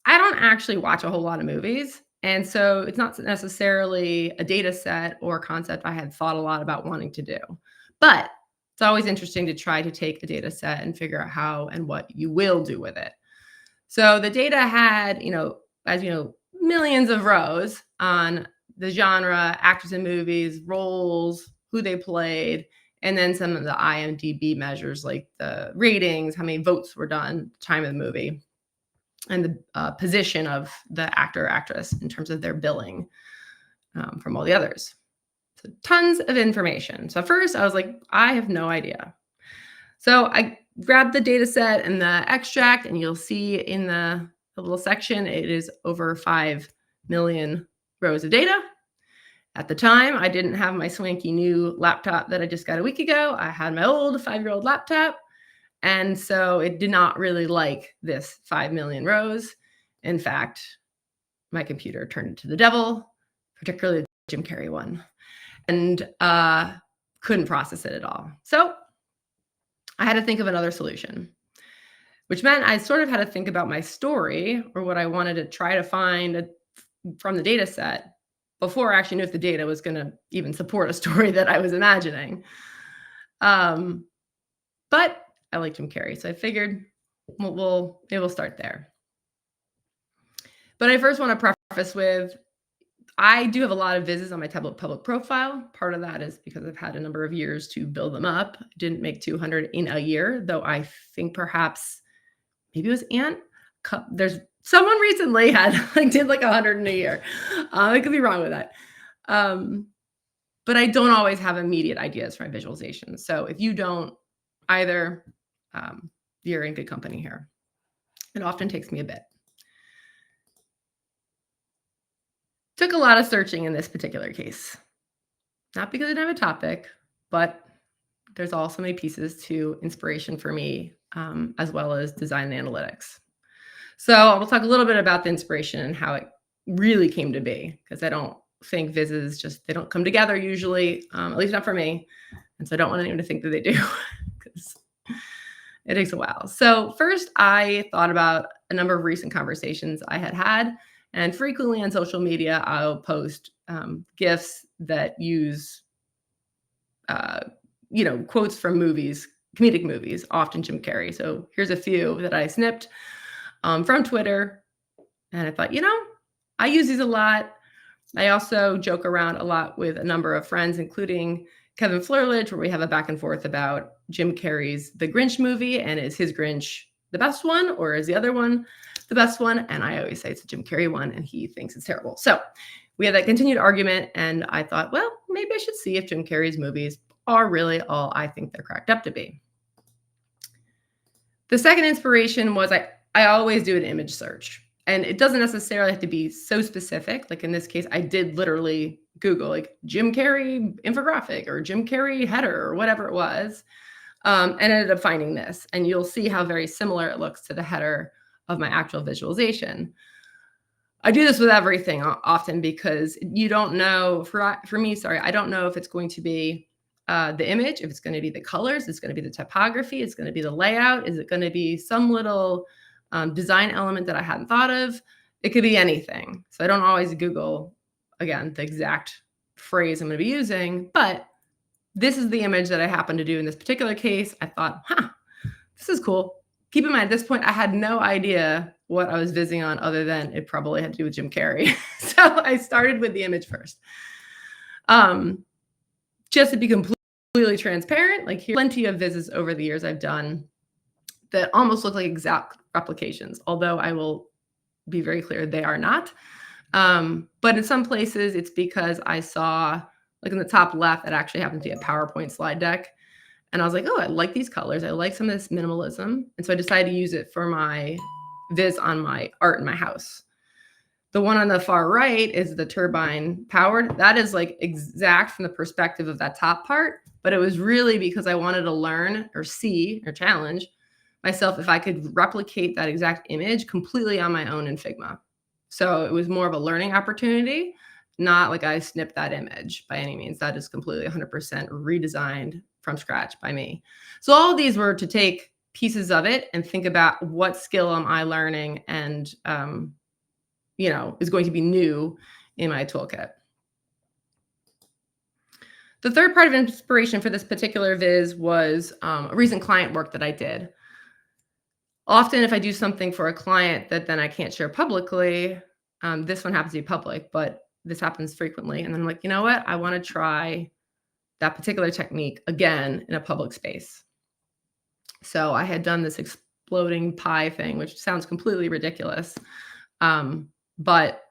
I don't actually watch a whole lot of movies. And so it's not necessarily a data set or concept I had thought a lot about wanting to do. But it's always interesting to try to take a data set and figure out how and what you will do with it. So the data had, as you know, millions of rows on the genre, actors in movies, roles, who they played, and then some of the IMDb measures like the ratings, how many votes were done, time of the movie, and the position of the actor or actress in terms of their billing from all the others. So tons of information. So first I was like, I have no idea. So I grabbed the data set and the extract, and you'll see in the little section, it is over 5 million rows of data. At the time, I didn't have my swanky new laptop that I just got a week ago. I had my old 5-year-old laptop. And so it did not really like this 5 million rows. In fact, my computer turned into the devil, particularly the Jim Carrey one, and couldn't process it at all. So I had to think of another solution, which meant I sort of had to think about my story, or what I wanted to try to find from the data set, before I actually knew if the data was going to even support a story that I was imagining. But I like Jim Carrey, so I figured maybe we'll start there. But I first want to preface with, I do have a lot of vizzes on my Tableau Public profile. Part of that is because I've had a number of years to build them up. I didn't make 200 in a year, though I think perhaps maybe it was Ant. There's someone recently did like 100 in a year. I could be wrong with that. But I don't always have immediate ideas for my visualizations. So if you don't either, you're in good company here. It often takes me a bit. Took a lot of searching in this particular case. Not because I didn't have a topic, but there's also many pieces to inspiration for me, as well as design and analytics. So I'll talk a little bit about the inspiration and how it really came to be, because I don't think vizzes they don't come together usually, at least not for me. And so I don't want anyone to think that they do, because it takes a while. So first, I thought about a number of recent conversations I had, and frequently on social media, I'll post GIFs that use, quotes from movies, comedic movies, often Jim Carrey. So here's a few that I snipped from Twitter. And I thought, I use these a lot. I also joke around a lot with a number of friends, including Kevin Flurledge, where we have a back and forth about Jim Carrey's The Grinch movie, and is his Grinch the best one, or is the other one the best one? And I always say it's a Jim Carrey one, and he thinks it's terrible. So we had that continued argument, and I thought, well, maybe I should see if Jim Carrey's movies are really all I think they're cracked up to be. The second inspiration was I always do an image search, and it doesn't necessarily have to be so specific. Like in this case, I did literally Google like Jim Carrey infographic or Jim Carrey header or whatever it was, and ended up finding this. And you'll see how very similar it looks to the header of my actual visualization. I do this with everything often, because you don't know, for me, I don't know if it's going to be the image, if it's going to be the colors, it's going to be the typography, it's going to be the layout, is it going to be some little design element that I hadn't thought of? It could be anything. So I don't always Google, again, the exact phrase I'm going to be using, but this is the image that I happened to do in this particular case. I thought, this is cool. Keep in mind, at this point, I had no idea what I was vizzing on, other than it probably had to do with Jim Carrey. So I started with the image first. Just to be completely transparent, like here's plenty of vizzes over the years I've done that almost look like exact replications, although I will be very clear, they are not. But in some places, it's because I saw, like in the top left, it actually happened to be a PowerPoint slide deck. And I was like, oh, I like these colors. I like some of this minimalism. And so I decided to use it for my viz on my art in my house. The one on the far right is the turbine powered. That is like exact from the perspective of that top part. But it was really because I wanted to learn or see or challenge myself if I could replicate that exact image completely on my own in Figma. So it was more of a learning opportunity, not like I snipped that image by any means. That is completely 100% redesigned from scratch by me. So all of these were to take pieces of it and think about what skill am I learning and, is going to be new in my toolkit. The third part of inspiration for this particular viz was a recent client work that I did. Often if I do something for a client that then I can't share publicly, this one happens to be public, but this happens frequently. And then I'm like, you know what? I want to try that particular technique again in a public space. So I had done this exploding pie thing, which sounds completely ridiculous. But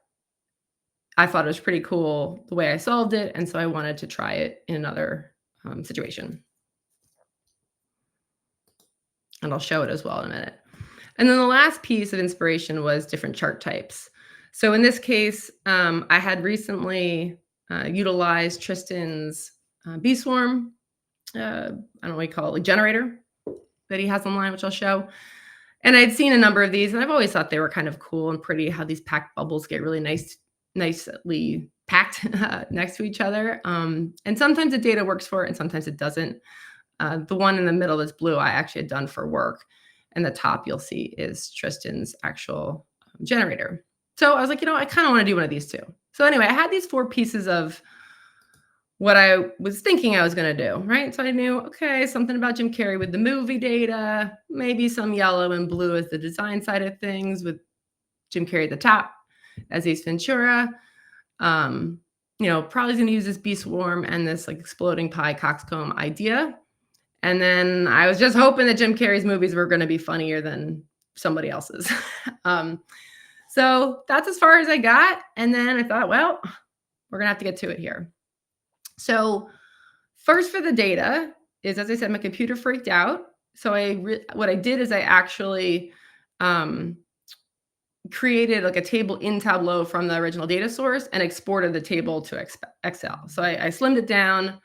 I thought it was pretty cool the way I solved it. And so I wanted to try it in another situation. And I'll show it as well in a minute. And then the last piece of inspiration was different chart types. So in this case, I had recently utilized Tristan's bee swarm, I don't know what you call it, like generator. that he has online, which I'll show. And I'd seen a number of these, and I've always thought they were kind of cool and pretty, how these packed bubbles get really nicely packed next to each other. And sometimes the data works for it, and sometimes it doesn't. The one in the middle that's blue, I actually had done for work. And the top you'll see is Tristan's actual generator. So I was like, I kind of want to do one of these too. So anyway, I had these 4 pieces of what I was thinking I was going to do, right? So I knew, okay, something about Jim Carrey with the movie data, maybe some yellow and blue as the design side of things, with Jim Carrey at the top as Ace Ventura. Probably going to use this bee swarm and this like exploding pie coxcomb idea. And then I was just hoping that Jim Carrey's movies were going to be funnier than somebody else's. So that's as far as I got. And then I thought, well, we're going to have to get to it here. So first for the data is, as I said, my computer freaked out. So what I did is I actually created like a table in Tableau from the original data source and exported the table to Excel. So I slimmed it down.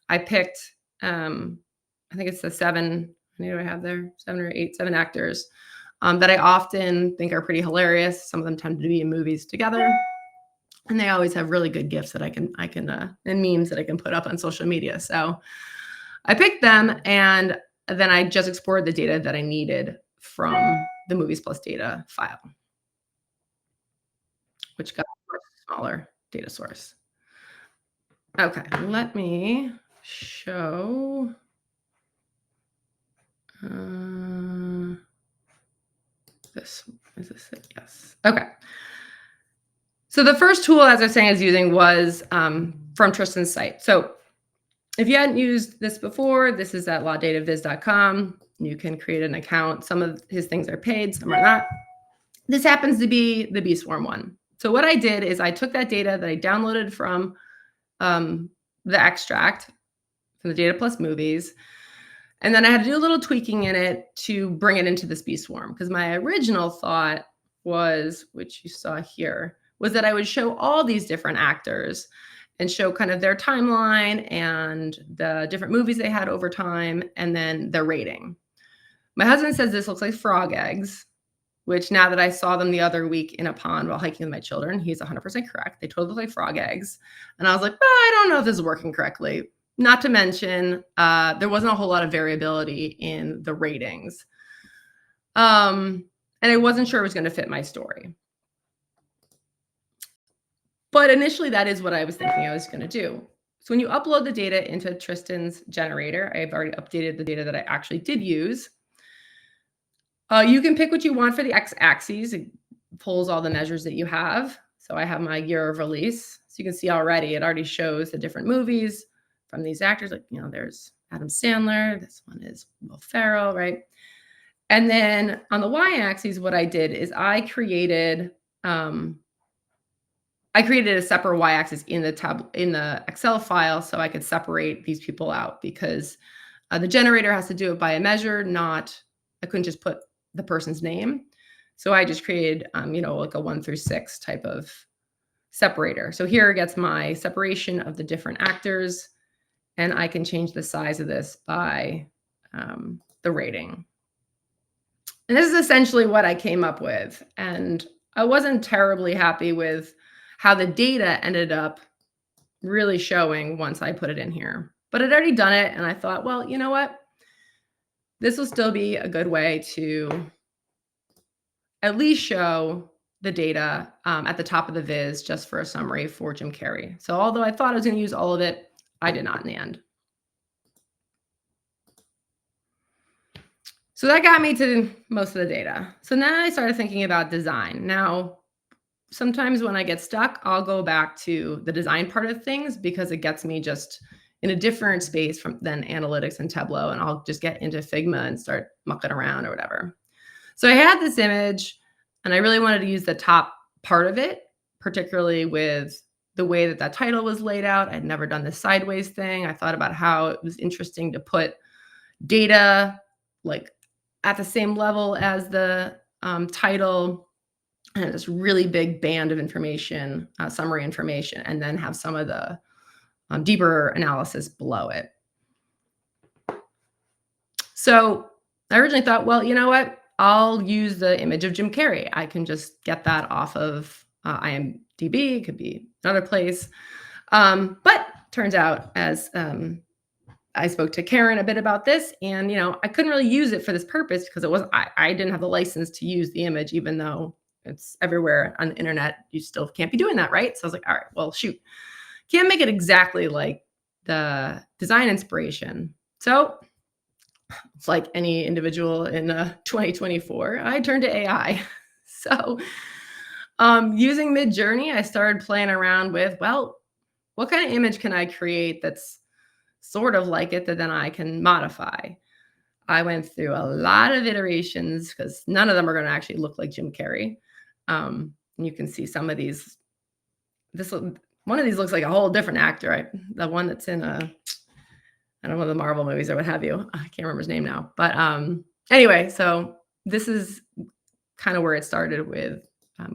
I picked, I think it's the 7, how many do I have there? 7 or 8, 7 actors that I often think are pretty hilarious. Some of them tend to be in movies together. And they always have really good GIFs that I can and memes that I can put up on social media. So I picked them, and then I just exported the data that I needed from the Movies Plus Data file, which got a much smaller data source. Okay, let me show. Is this it? Yes. Okay. So the first tool, as I was saying, I was using was from Tristan's site. So if you hadn't used this before, this is at lawdataviz.com. You can create an account. Some of his things are paid, some are not. This happens to be the bee swarm one. So what I did is I took that data that I downloaded from the extract from the Data+Movies, and then I had to do a little tweaking in it to bring it into this bee swarm, because my original thought was, which you saw here, was that I would show all these different actors and show kind of their timeline and the different movies they had over time, and then their rating. My husband says this looks like frog eggs, which now that I saw them the other week in a pond while hiking with my children, he's 100% correct. They totally look like frog eggs. And I was like, I don't know if this is working correctly. Not to mention, there wasn't a whole lot of variability in the ratings. And I wasn't sure it was going to fit my story. But initially, that is what I was thinking I was going to do. So when you upload the data into Tristan's generator, I've already updated the data that I actually did use. You can pick what you want for the x-axis. It pulls all the measures that you have. So I have my year of release. So you can see already, it already shows the different movies from these actors. Like, there's Adam Sandler. This one is Will Ferrell, right? And then on the y-axis, what I did is I created a separate y-axis in the Excel file so I could separate these people out, because the generator has to do it by a measure, I couldn't just put the person's name. So I just created, like a 1 through 6 type of separator. So here gets my separation of the different actors, and I can change the size of this by the rating. And this is essentially what I came up with. And I wasn't terribly happy with how the data ended up really showing once I put it in here. But I'd already done it, and I thought, well, you know what? This will still be a good way to at least show the data at the top of the viz, just for a summary for Jim Carrey. So although I thought I was going to use all of it, I did not in the end. So that got me to most of the data. So now I started thinking about design. Now, sometimes when I get stuck, I'll go back to the design part of things, because it gets me just in a different space than analytics and Tableau, and I'll just get into Figma and start mucking around or whatever. So I had this image, and I really wanted to use the top part of it, particularly with the way that title was laid out. I'd never done this sideways thing. I thought about how it was interesting to put data like at the same level as the title, and this really big band of information, summary information, and then have some of the deeper analysis below it. So I originally thought, well, you know what? I'll use the image of Jim Carrey. I can just get that off of IMDb. It could be another place. But turns out, as I spoke to Karen a bit about this, and I couldn't really use it for this purpose because I didn't have the license to use the image, even though it's everywhere on the internet. You still can't be doing that, right? So I was like, all right, well, shoot, can't make it exactly like the design inspiration. So it's like any individual in 2024, I turned to AI. So using Midjourney, I started playing around with, well, what kind of image can I create that's sort of like it that then I can modify? I went through a lot of iterations because none of them are going to actually look like Jim Carrey. You can see some of these. One of these looks like a whole different actor. The one that's in I don't know, the Marvel movies or what have you. I can't remember his name now. But anyway, so this is kind of where it started with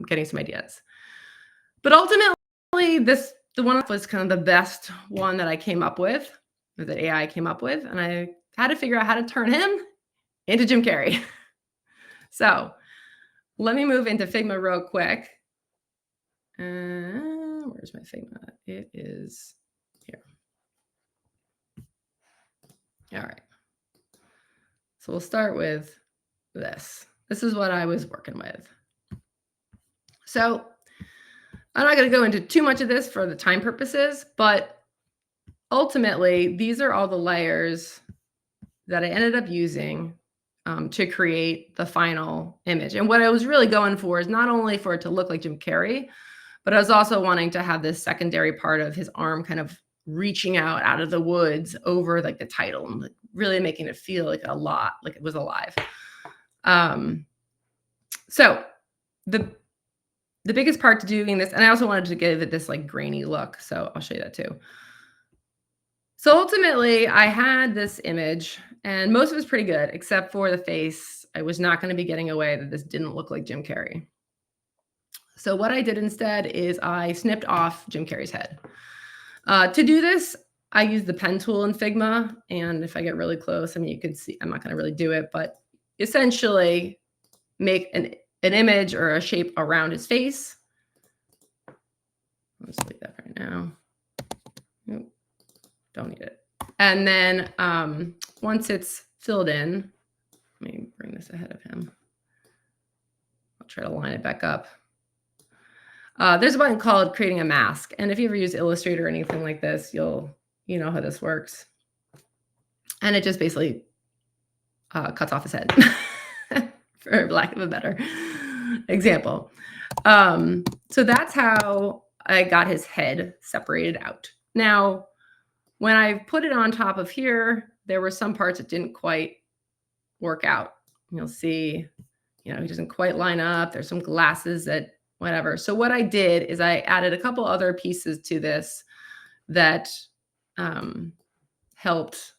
getting some ideas. But ultimately, the one was kind of the best one that I came up with, or that AI came up with. And I had to figure out how to turn him into Jim Carrey. So let me move into Figma real quick. Where's my Figma? It is here. All right. So we'll start with this. This is what I was working with. So I'm not going to go into too much of this for the time purposes, but ultimately, these are all the layers that I ended up using to create the final image. And what I was really going for is not only for it to look like Jim Carrey, but I was also wanting to have this secondary part of his arm kind of reaching out of the woods over like the title and like really making it feel like like it was alive. So the biggest part to doing this, and I also wanted to give it this like grainy look. So I'll show you that too. So ultimately I had this image and most of it was pretty good, except for the face. I was not going to be getting away that this didn't look like Jim Carrey. So what I did instead is I snipped off Jim Carrey's head. To do this, I used the pen tool in Figma. And if I get really close, I mean, you can see, I'm not going to really do it, but essentially make an image or a shape around his face. Let's leave that right now. Nope, don't need it. And then once it's filled in, let me bring this ahead of him. I'll try to line it back up. There's a button called creating a mask. And if you ever use Illustrator or anything like this, you know how this works. And it just basically cuts off his head, for lack of a better example. So that's how I got his head separated out. Now, when I put it on top of here, there were some parts that didn't quite work out. You'll see, he doesn't quite line up. There's some glasses that whatever. So what I did is I added a couple other pieces to this that helped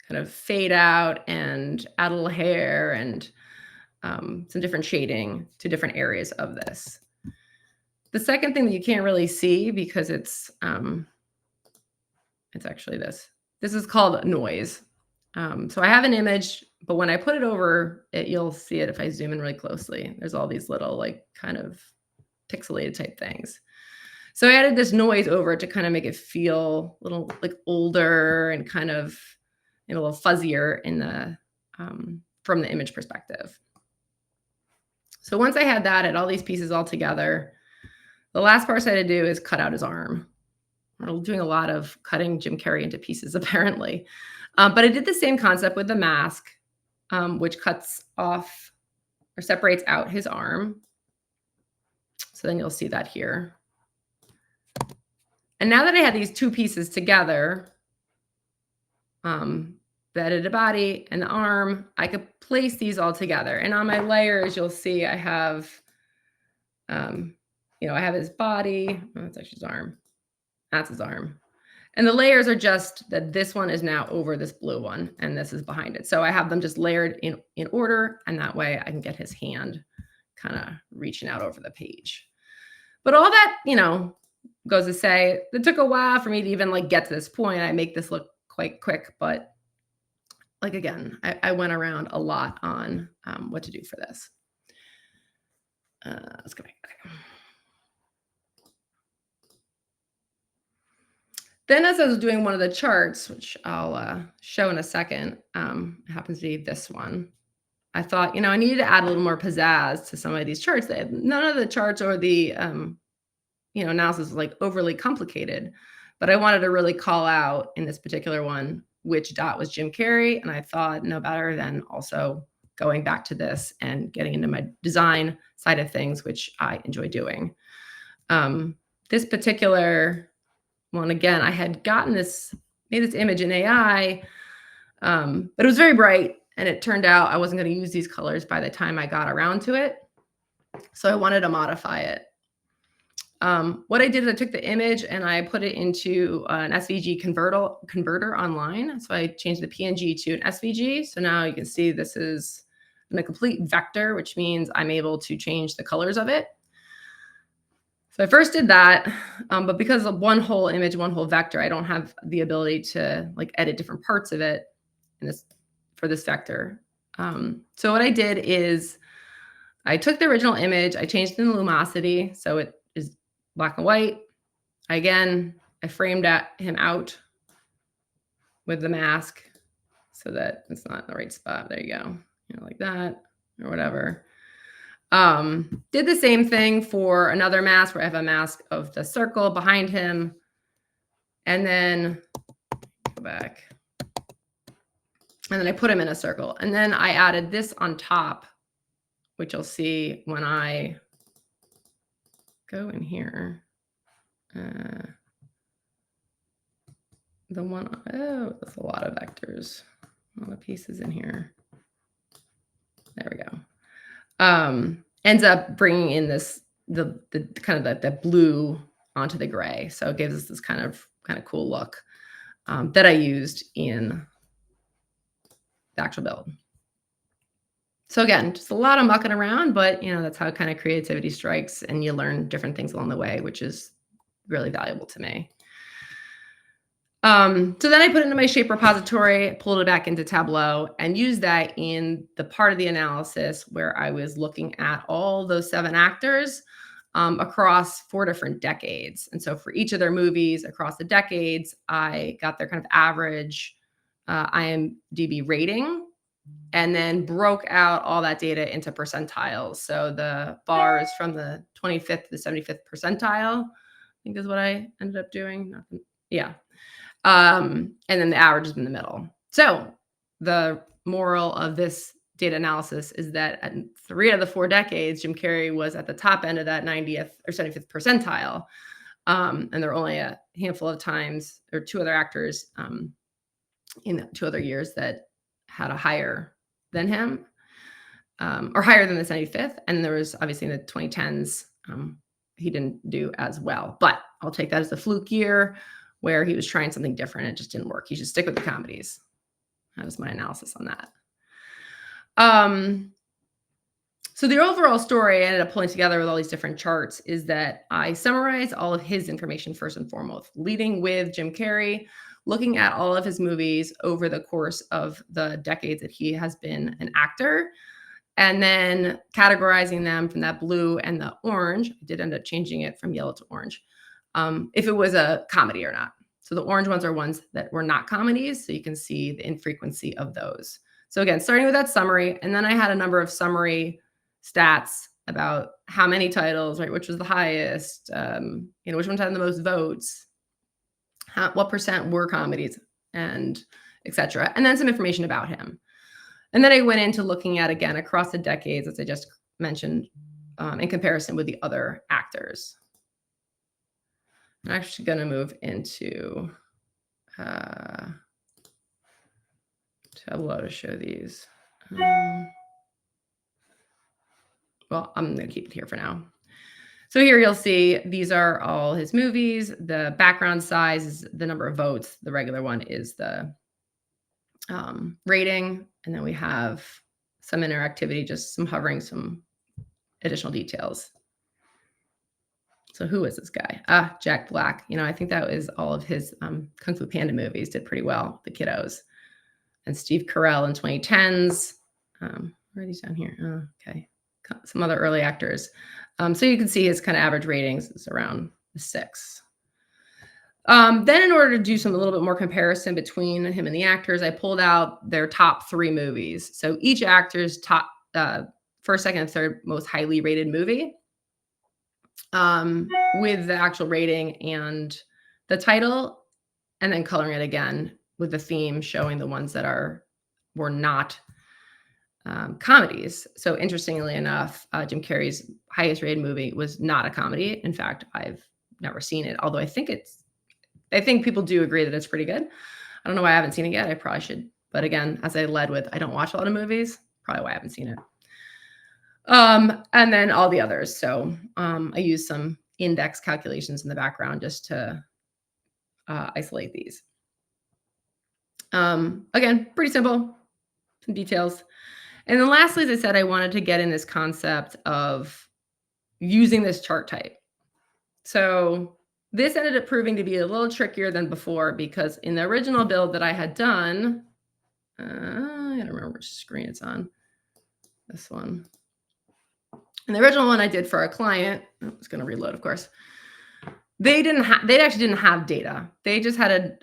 kind of fade out and add a little hair and some different shading to different areas of this. The second thing that you can't really see because it's actually this. This is called noise. So I have an image, but when I put it over it, you'll see it if I zoom in really closely. There's all these little like kind of pixelated type things. So I added this noise over it to kind of make it feel a little like older and kind of a little fuzzier in the from the image perspective. So once I had that, I had all these pieces all together, the last part I had to do is cut out his arm. We're doing a lot of cutting Jim Carrey into pieces, apparently. But I did the same concept with the mask, which cuts off or separates out his arm. So then you'll see that here. And now that I had these two pieces together, the edited body and the arm, I could place these all together. And on my layers, you'll see I have, I have his body. Oh, that's actually his arm. That's his arm. And the layers are just that this one is now over this blue one, and this is behind it. So I have them just layered in order, and that way I can get his hand kind of reaching out over the page. But all that, goes to say, it took a while for me to even like get to this point. I make this look quite quick, but like, again, I went around a lot on what to do for this. Let's go back. Okay. Then as I was doing one of the charts, which I'll show in a second, it happens to be this one. I thought, I needed to add a little more pizzazz to some of these charts. None of the charts or the analysis was like overly complicated, but I wanted to really call out in this particular one which dot was Jim Carrey, and I thought no better than also going back to this and getting into my design side of things, which I enjoy doing. This particular one, again, I had made this image in AI, but it was very bright, and it turned out I wasn't going to use these colors by the time I got around to it. So I wanted to modify it. What I did is I took the image and I put it into an SVG converter online. So I changed the PNG to an SVG. So now you can see this is in a complete vector, which means I'm able to change the colors of it. So I first did that, but because of one whole image, one whole vector, I don't have the ability to like edit different parts of it for this vector. So what I did is I took the original image, I changed the luminosity, so it is black and white. I framed him out with the mask so that it's not in the right spot. There you go, like that or whatever. Did the same thing for another mask where I have a mask of the circle behind him. And then go back. And then I put him in a circle. And then I added this on top, which you'll see when I go in here. There's a lot of vectors, a lot of pieces in here. There we go. Ends up bringing in the kind of the blue onto the gray. So it gives us this kind of cool look that I used in the actual build. So again, just a lot of mucking around, but that's how kind of creativity strikes, and you learn different things along the way, which is really valuable to me. So then I put it into my shape repository, pulled it back into Tableau, and used that in the part of the analysis where I was looking at all those 7 actors across 4 different decades. And so for each of their movies across the decades, I got their kind of average IMDb rating, and then broke out all that data into percentiles. So the bars from the 25th to the 75th percentile, I think is what I ended up doing. Yeah. And then the average is in the middle. So the moral of this data analysis is that at 3 out of the 4 decades, Jim Carrey was at the top end of that 90th or 75th percentile. And there were only a handful of times, or 2 other actors in 2 other years that had a higher than him, or higher than the 75th. And there was obviously in the 2010s, he didn't do as well. But I'll take that as a fluke year where he was trying something different. It just didn't work. He should stick with the comedies. That was my analysis on that. So the overall story I ended up pulling together with all these different charts is that I summarize all of his information first and foremost, leading with Jim Carrey, looking at all of his movies over the course of the decades that he has been an actor, and then categorizing them from that blue and the orange. I did end up changing it from yellow to orange, if it was a comedy or not. So the orange ones are ones that were not comedies, so you can see the infrequency of those. So again, starting with that summary, and then I had a number of summary stats about how many titles, right, which was the highest, which ones had the most votes, what percent were comedies, and etc. And then some information about him. And then I went into looking at, again, across the decades, as I just mentioned, in comparison with the other actors. I'm actually going to move into Tableau to show these. Well, I'm going to keep it here for now. So here you'll see these are all his movies. The background size is the number of votes. The regular one is the rating. And then we have some interactivity, just some hovering, some additional details. So who is this guy? Jack Black. I think that was all of his Kung Fu Panda movies did pretty well, the kiddos. and Steve Carell in 2010s. Where are these down here? Oh, okay. Some other early actors. So you can see his kind of average ratings is around 6. Then in order to do a little bit more comparison between him and the actors, I pulled out their top 3 movies. So each actor's top first, second, and third most highly rated movie with the actual rating and the title, and then coloring it again with the theme showing the ones that were not comedies. So interestingly enough, Jim Carrey's highest rated movie was not a comedy. In fact, I've never seen it, although I think people do agree that it's pretty good. I don't know why I haven't seen it yet. I probably should. But again, as I led with, I don't watch a lot of movies, probably why I haven't seen it. And then all the others. So I use some index calculations in the background just to isolate these. Again, pretty simple, some details. And then lastly, as I said, I wanted to get in this concept of using this chart type. So this ended up proving to be a little trickier than before, because in the original build that I had done, I don't remember which screen it's on, this one. And the original one I did for a client, it's going to reload, of course. They actually didn't have data. They just had a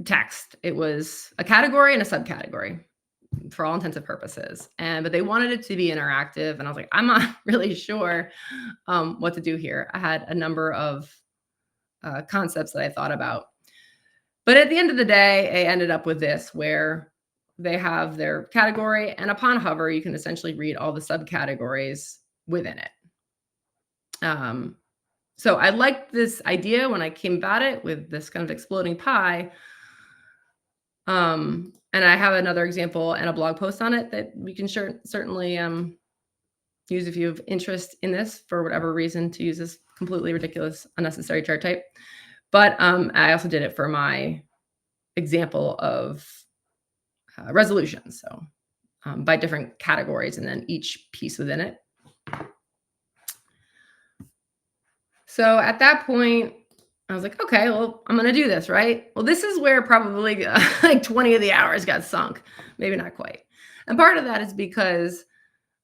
text. It was a category and a subcategory for all intents and purposes. But they wanted it to be interactive. And I was like, I'm not really sure what to do here. I had a number of concepts that I thought about. But at the end of the day, I ended up with this, where they have their category, and upon hover, you can essentially read all the subcategories within it. So I liked this idea when I came about it with this kind of exploding pie. And I have another example and a blog post on it that we can certainly use if you have interest in this for whatever reason, to use this completely ridiculous, unnecessary chart type. But I also did it for my example of resolutions. So by different categories and then each piece within it. So at that point, I was like, okay, well, I'm going to do this, right? Well, this is where probably like 20 of the hours got sunk. Maybe not quite. And part of that is because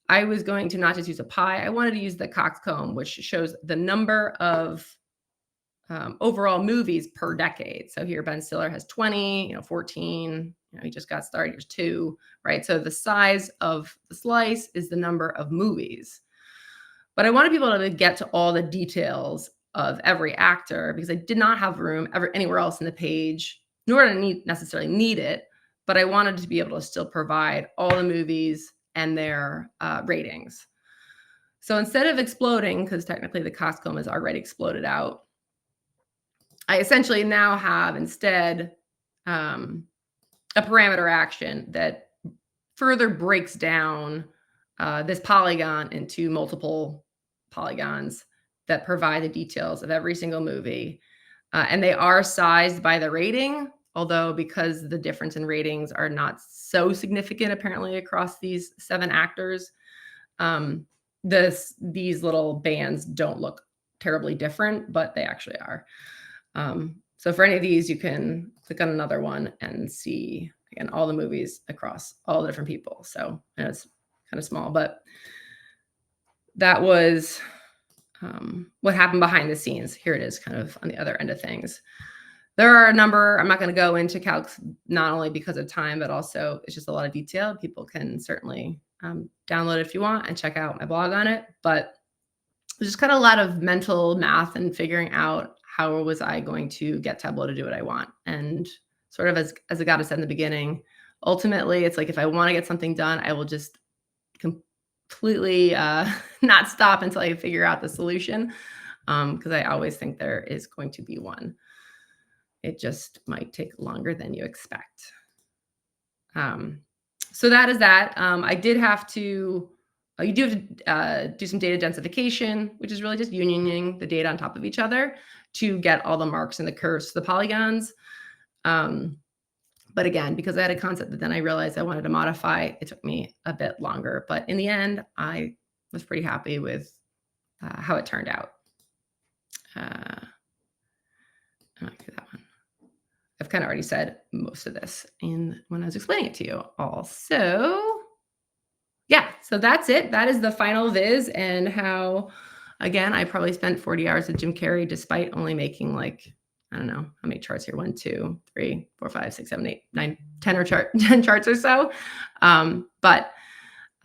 I was going to not just use a pie. I wanted to use the coxcomb, which shows the number of overall movies per decade. So here Ben Stiller has 20, 14, he just got started, here's 2, right? So the size of the slice is the number of movies. But I wanted people to get to all the details of every actor, because I did not have room anywhere else in the page, nor did I necessarily need it, but I wanted to be able to still provide all the movies and their ratings. So instead of exploding, because technically the coxcomb is already exploded out, I essentially now have instead a parameter action that further breaks down this polygon into multiple polygons that provide the details of every single movie. And they are sized by the rating, although because the difference in ratings are not so significant apparently across these 7 actors, these little bands don't look terribly different, but they actually are. So for any of these, you can click on another one and see, again, all the movies across all the different people. So it's kind of small, but that was what happened behind the scenes. Here it is kind of on the other end of things. There are a number, I'm not going to go into calcs, not only because of time, but also it's just a lot of detail. People can certainly download it if you want and check out my blog on it. But there's just kind of a lot of mental math and figuring out how was I going to get Tableau to do what I want. And sort of as Agata said in the beginning, ultimately, it's like if I want to get something done, I will just completely not stop until I figure out the solution, because I always think there is going to be one. It just might take longer than you expect. So that is that. I did have to, you do have to do some data densification, which is really just unioning the data on top of each other to get all the marks and the curves to the polygons. But again, because I had a concept that then I realized I wanted to modify, it took me a bit longer. But in the end, I was pretty happy with how it turned out. I might do that one. I've kind of already said most of this when I was explaining it to you all. So yeah, so that's it. That is the final viz, and how, again, I probably spent 40 hours with Jim Carrey despite only making like, I don't know how many charts here, 1, 2, 3, 4, 5, 6, 7, 8, 9, 10 10 charts or so. But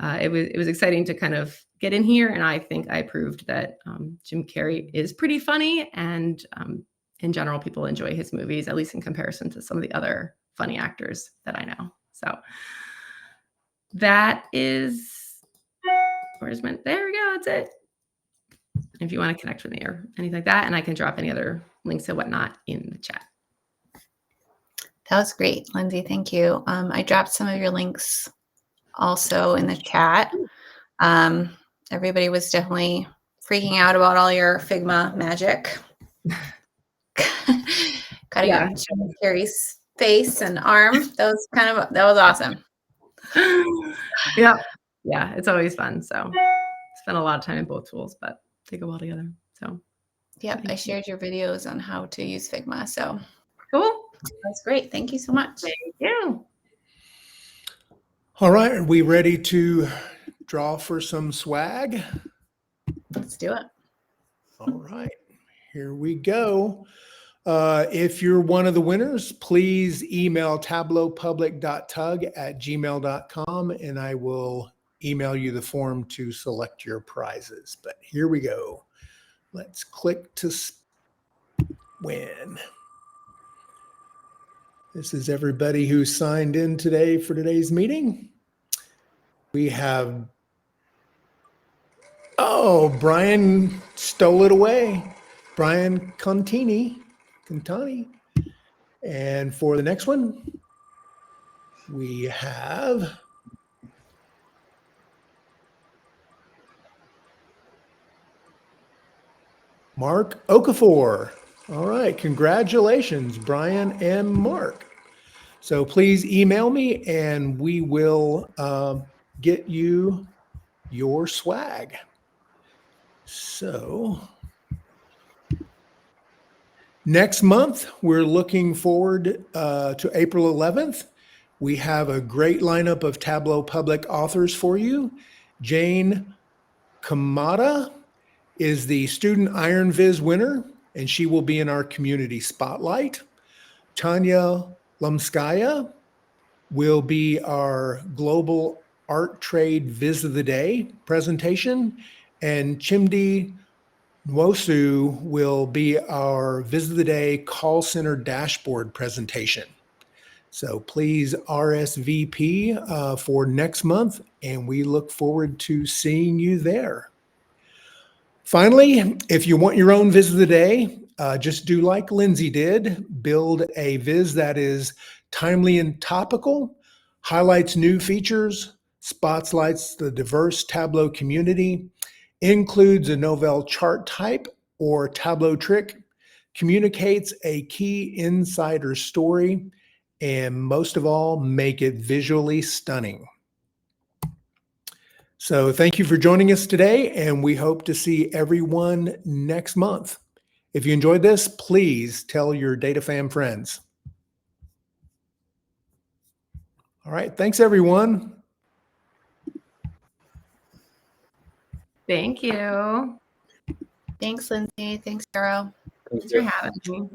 it was exciting to kind of get in here, and I think I proved that Jim Carrey is pretty funny, and in general, people enjoy his movies, at least in comparison to some of the other funny actors that I know. So that is, where's my, there we go, that's it. If you want to connect with me or anything like that, and I can drop any other links and whatnot in the chat. That was great, Lindsay. Thank you. I dropped some of your links also in the chat. Everybody was definitely freaking out about all your Figma magic. Cutting out Jim Carrey's face and arm. That was awesome. Yeah, it's always fun. So spend a lot of time in both tools, but they go well together. So yep, I shared your videos on how to use Figma. So cool. That's great. Thank you so much. Thank you. All right, are we ready to draw for some swag? Let's do it. All right, here we go. If you're one of the winners, please email tablowpublic.tug@gmail.com, and I will email you the form to select your prizes. But here we go. Let's click to win. This is everybody who signed in today for today's meeting. We have, oh, Brian stole it away. Brian Contini. And for the next one, we have Mark Okafor. All right, congratulations, Brian and Mark. So please email me and we will get you your swag. So next month, we're looking forward to April 11th. We have a great lineup of Tableau Public authors for you. Jane Kamada is the Student Iron Viz winner, and she will be in our community spotlight. Tanya Lumskaya will be our Global Art Trade Viz of the Day presentation, and Chimdi Nwosu will be our Viz of the Day Call Center Dashboard presentation. So please RSVP for next month, and we look forward to seeing you there. Finally, if you want your own Viz of the Day, just do like Lindsay did, build a Viz that is timely and topical, highlights new features, spotlights the diverse Tableau community, includes a novel chart type or Tableau trick, communicates a key insider story, and most of all, make it visually stunning. So thank you for joining us today, and we hope to see everyone next month. If you enjoyed this, please tell your DataFam friends. All right, thanks everyone. Thank you. Thanks, Lindsay. Thanks, Sarah. Thanks for having me.